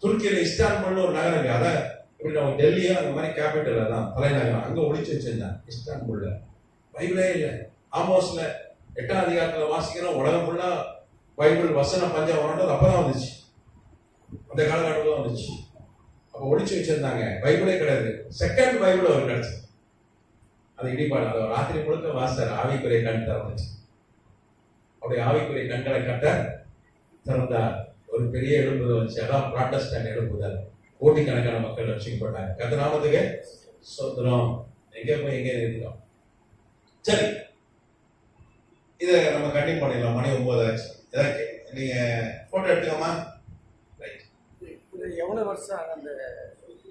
Speaker 1: துருக்கியில இஸ்தான்புல்னு ஒரு நகரம் இருக்கு. அதான் இப்படி நம்ம டெல்லியும் அந்த மாதிரி கேபிட்டல் தான் தலைநகரம். அங்க ஒழிச்சு வச்சிருந்தாங்க இஸ்தான்புல்ல. பைபிளே இல்லை. ஆமோஸ்ல 8ஆம் அதிகாரத்துல வாசிக்கிறோம். உலகம் ஃபுல்லா பைபிள் வசன பஞ்சம் வரணும். அப்பதான் வந்துச்சு. அந்த காலகட்டத்தில் வந்துச்சு. அப்ப ஒழிச்சு வச்சிருந்தாங்க. பைபிளே கிடையாது. செகண்ட் பைபிள் அவர் கிடைச்சது. அது இடிபாடு. அதை ராத்திரி முழுக்க வாசித்தார். ஆவிக்குரிய கண் திறந்துச்சு. அப்படி ஆவிக்குரிய கண்களை கட்ட திறந்தார். ஒரு பெரிய எழுப்புதல் வந்துச்சு. அதான் புராட்டஸ்டன்ட் எழுப்புதல். கோடிக்கணக்கான மக்கள் ரட்சிக்கப்பட்டாங்க. கர்த்தநாமத்துக்கு ஸ்தோத்திரம். எங்க போய் எங்கே நிறுத்திட்டோம். சரி, இதை நம்ம கண்டினியூ பண்ணிடலாம். மணி 9 ஆச்சு. நீங்க போட்டோ எடுத்துக்கோமா.
Speaker 2: எவ்வளவு வருஷம் அந்த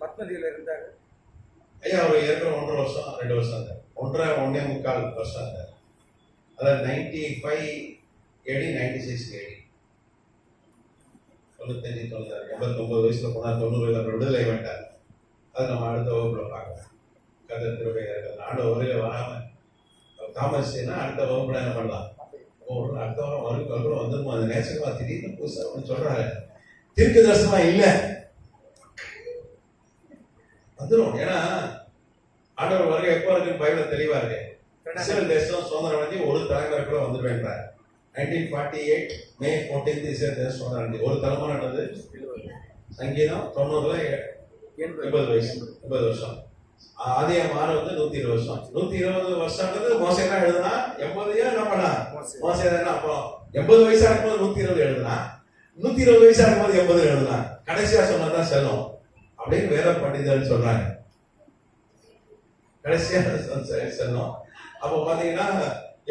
Speaker 2: பத்மதியில இருந்தாரு?
Speaker 1: ஐயா அவர் ஏற்கனவே 1.5 வருஷம் 2 வருஷம் இருந்தார். 1.5 வருஷம் இருந்தார். அதாவது 95 AD 96 AD 95 96 89 வயசுல போனார். 90 விடுதலை வேண்டார். அது நம்ம அடுத்த வகுப்புல பார்க்கலாம். கர்த்தர் கிருபை நாடு வரையில வராம தாமசிச்சுன்னா அடுத்த வகுப்புல என்ன பண்ணலாம். அடுத்த வாரம் அப்புறம் வந்துருமா. அந்த நேசமா திடீர்னு புதுசா ஒன்று சொல்றாரு. தீர்க்க தரிசனமா இல்ல வந்துடும். ஏன்னா ஆண்டவர் வருகை எப்போ இருக்கு பைபிள் தெளிவா இருக்கு. இஸ்ரேல் தேசம் சுதந்திரம் அடைஞ்சு ஒரு தலைமுறைக்குள்ள வந்துருவேன்றார். 1948 May 14 இஸ்ரேல் தேசம் சுதந்திரம் அடைஞ்சு ஒரு தலைமுறைன்றது சங்கீதம் 90ல 80 வயசு 80 வருஷம். ஆதியாகமம் 6 வந்து 120 வருஷம். 120 வருஷம்ன்றது மோசே தான் எழுதுனா. 80 என்ன பண்ணா மோசே தானே. அப்புறம் 80 வயசா இருக்கும்போது 120 எழுதுனா. 120 வயசா இருக்கும்போது 80 எழுதலாம். கடைசியா சொன்னதான் செல்லும் அப்படின்னு வேத பண்டிதர் சொல்றாங்க. கடைசியா செல்லும். அப்போ பாத்தீங்கன்னா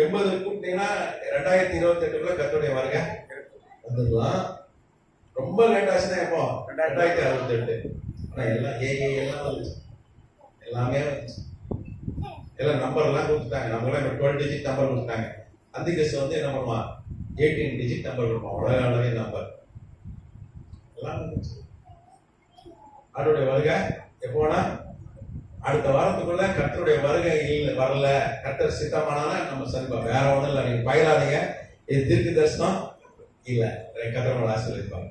Speaker 1: 80 கூட்டினீங்கன்னா 2028 கர்த்தருடைய வருகை வந்துடலாம். ரொம்ப லேட் ஆச்சுன்னா எப்போ 2068. ஆனா எல்லாம் எல்லாம் வந்துச்சு. எல்லாமே வந்துச்சு. எல்லாம் நம்பர் எல்லாம் கொடுத்துட்டாங்க. நம்மளாம் 12 டிஜிட் நம்பர் கொடுத்துட்டாங்க. அந்த கேஸ் வந்து என்ன பண்ணுவான் 18 டிஜிட் நம்பர் கொடுப்பான். உலக அளவே நம்பர் எல்லாம் வந்துச்சு. அவருடைய வருகை எப்போனா அடுத்த வாரத்துக்குள்ள கர்த்தருடைய வருகை வரல, கர்த்தர் சித்தமானால நம்ம சந்திப்போம். வேற ஒண்ணும் இல்லை, நீங்க பயிராதீங்க. இது தீர்க்க தரிசனம் இல்ல. கர்த்தர் ஆசீர்வதிப்பாங்க.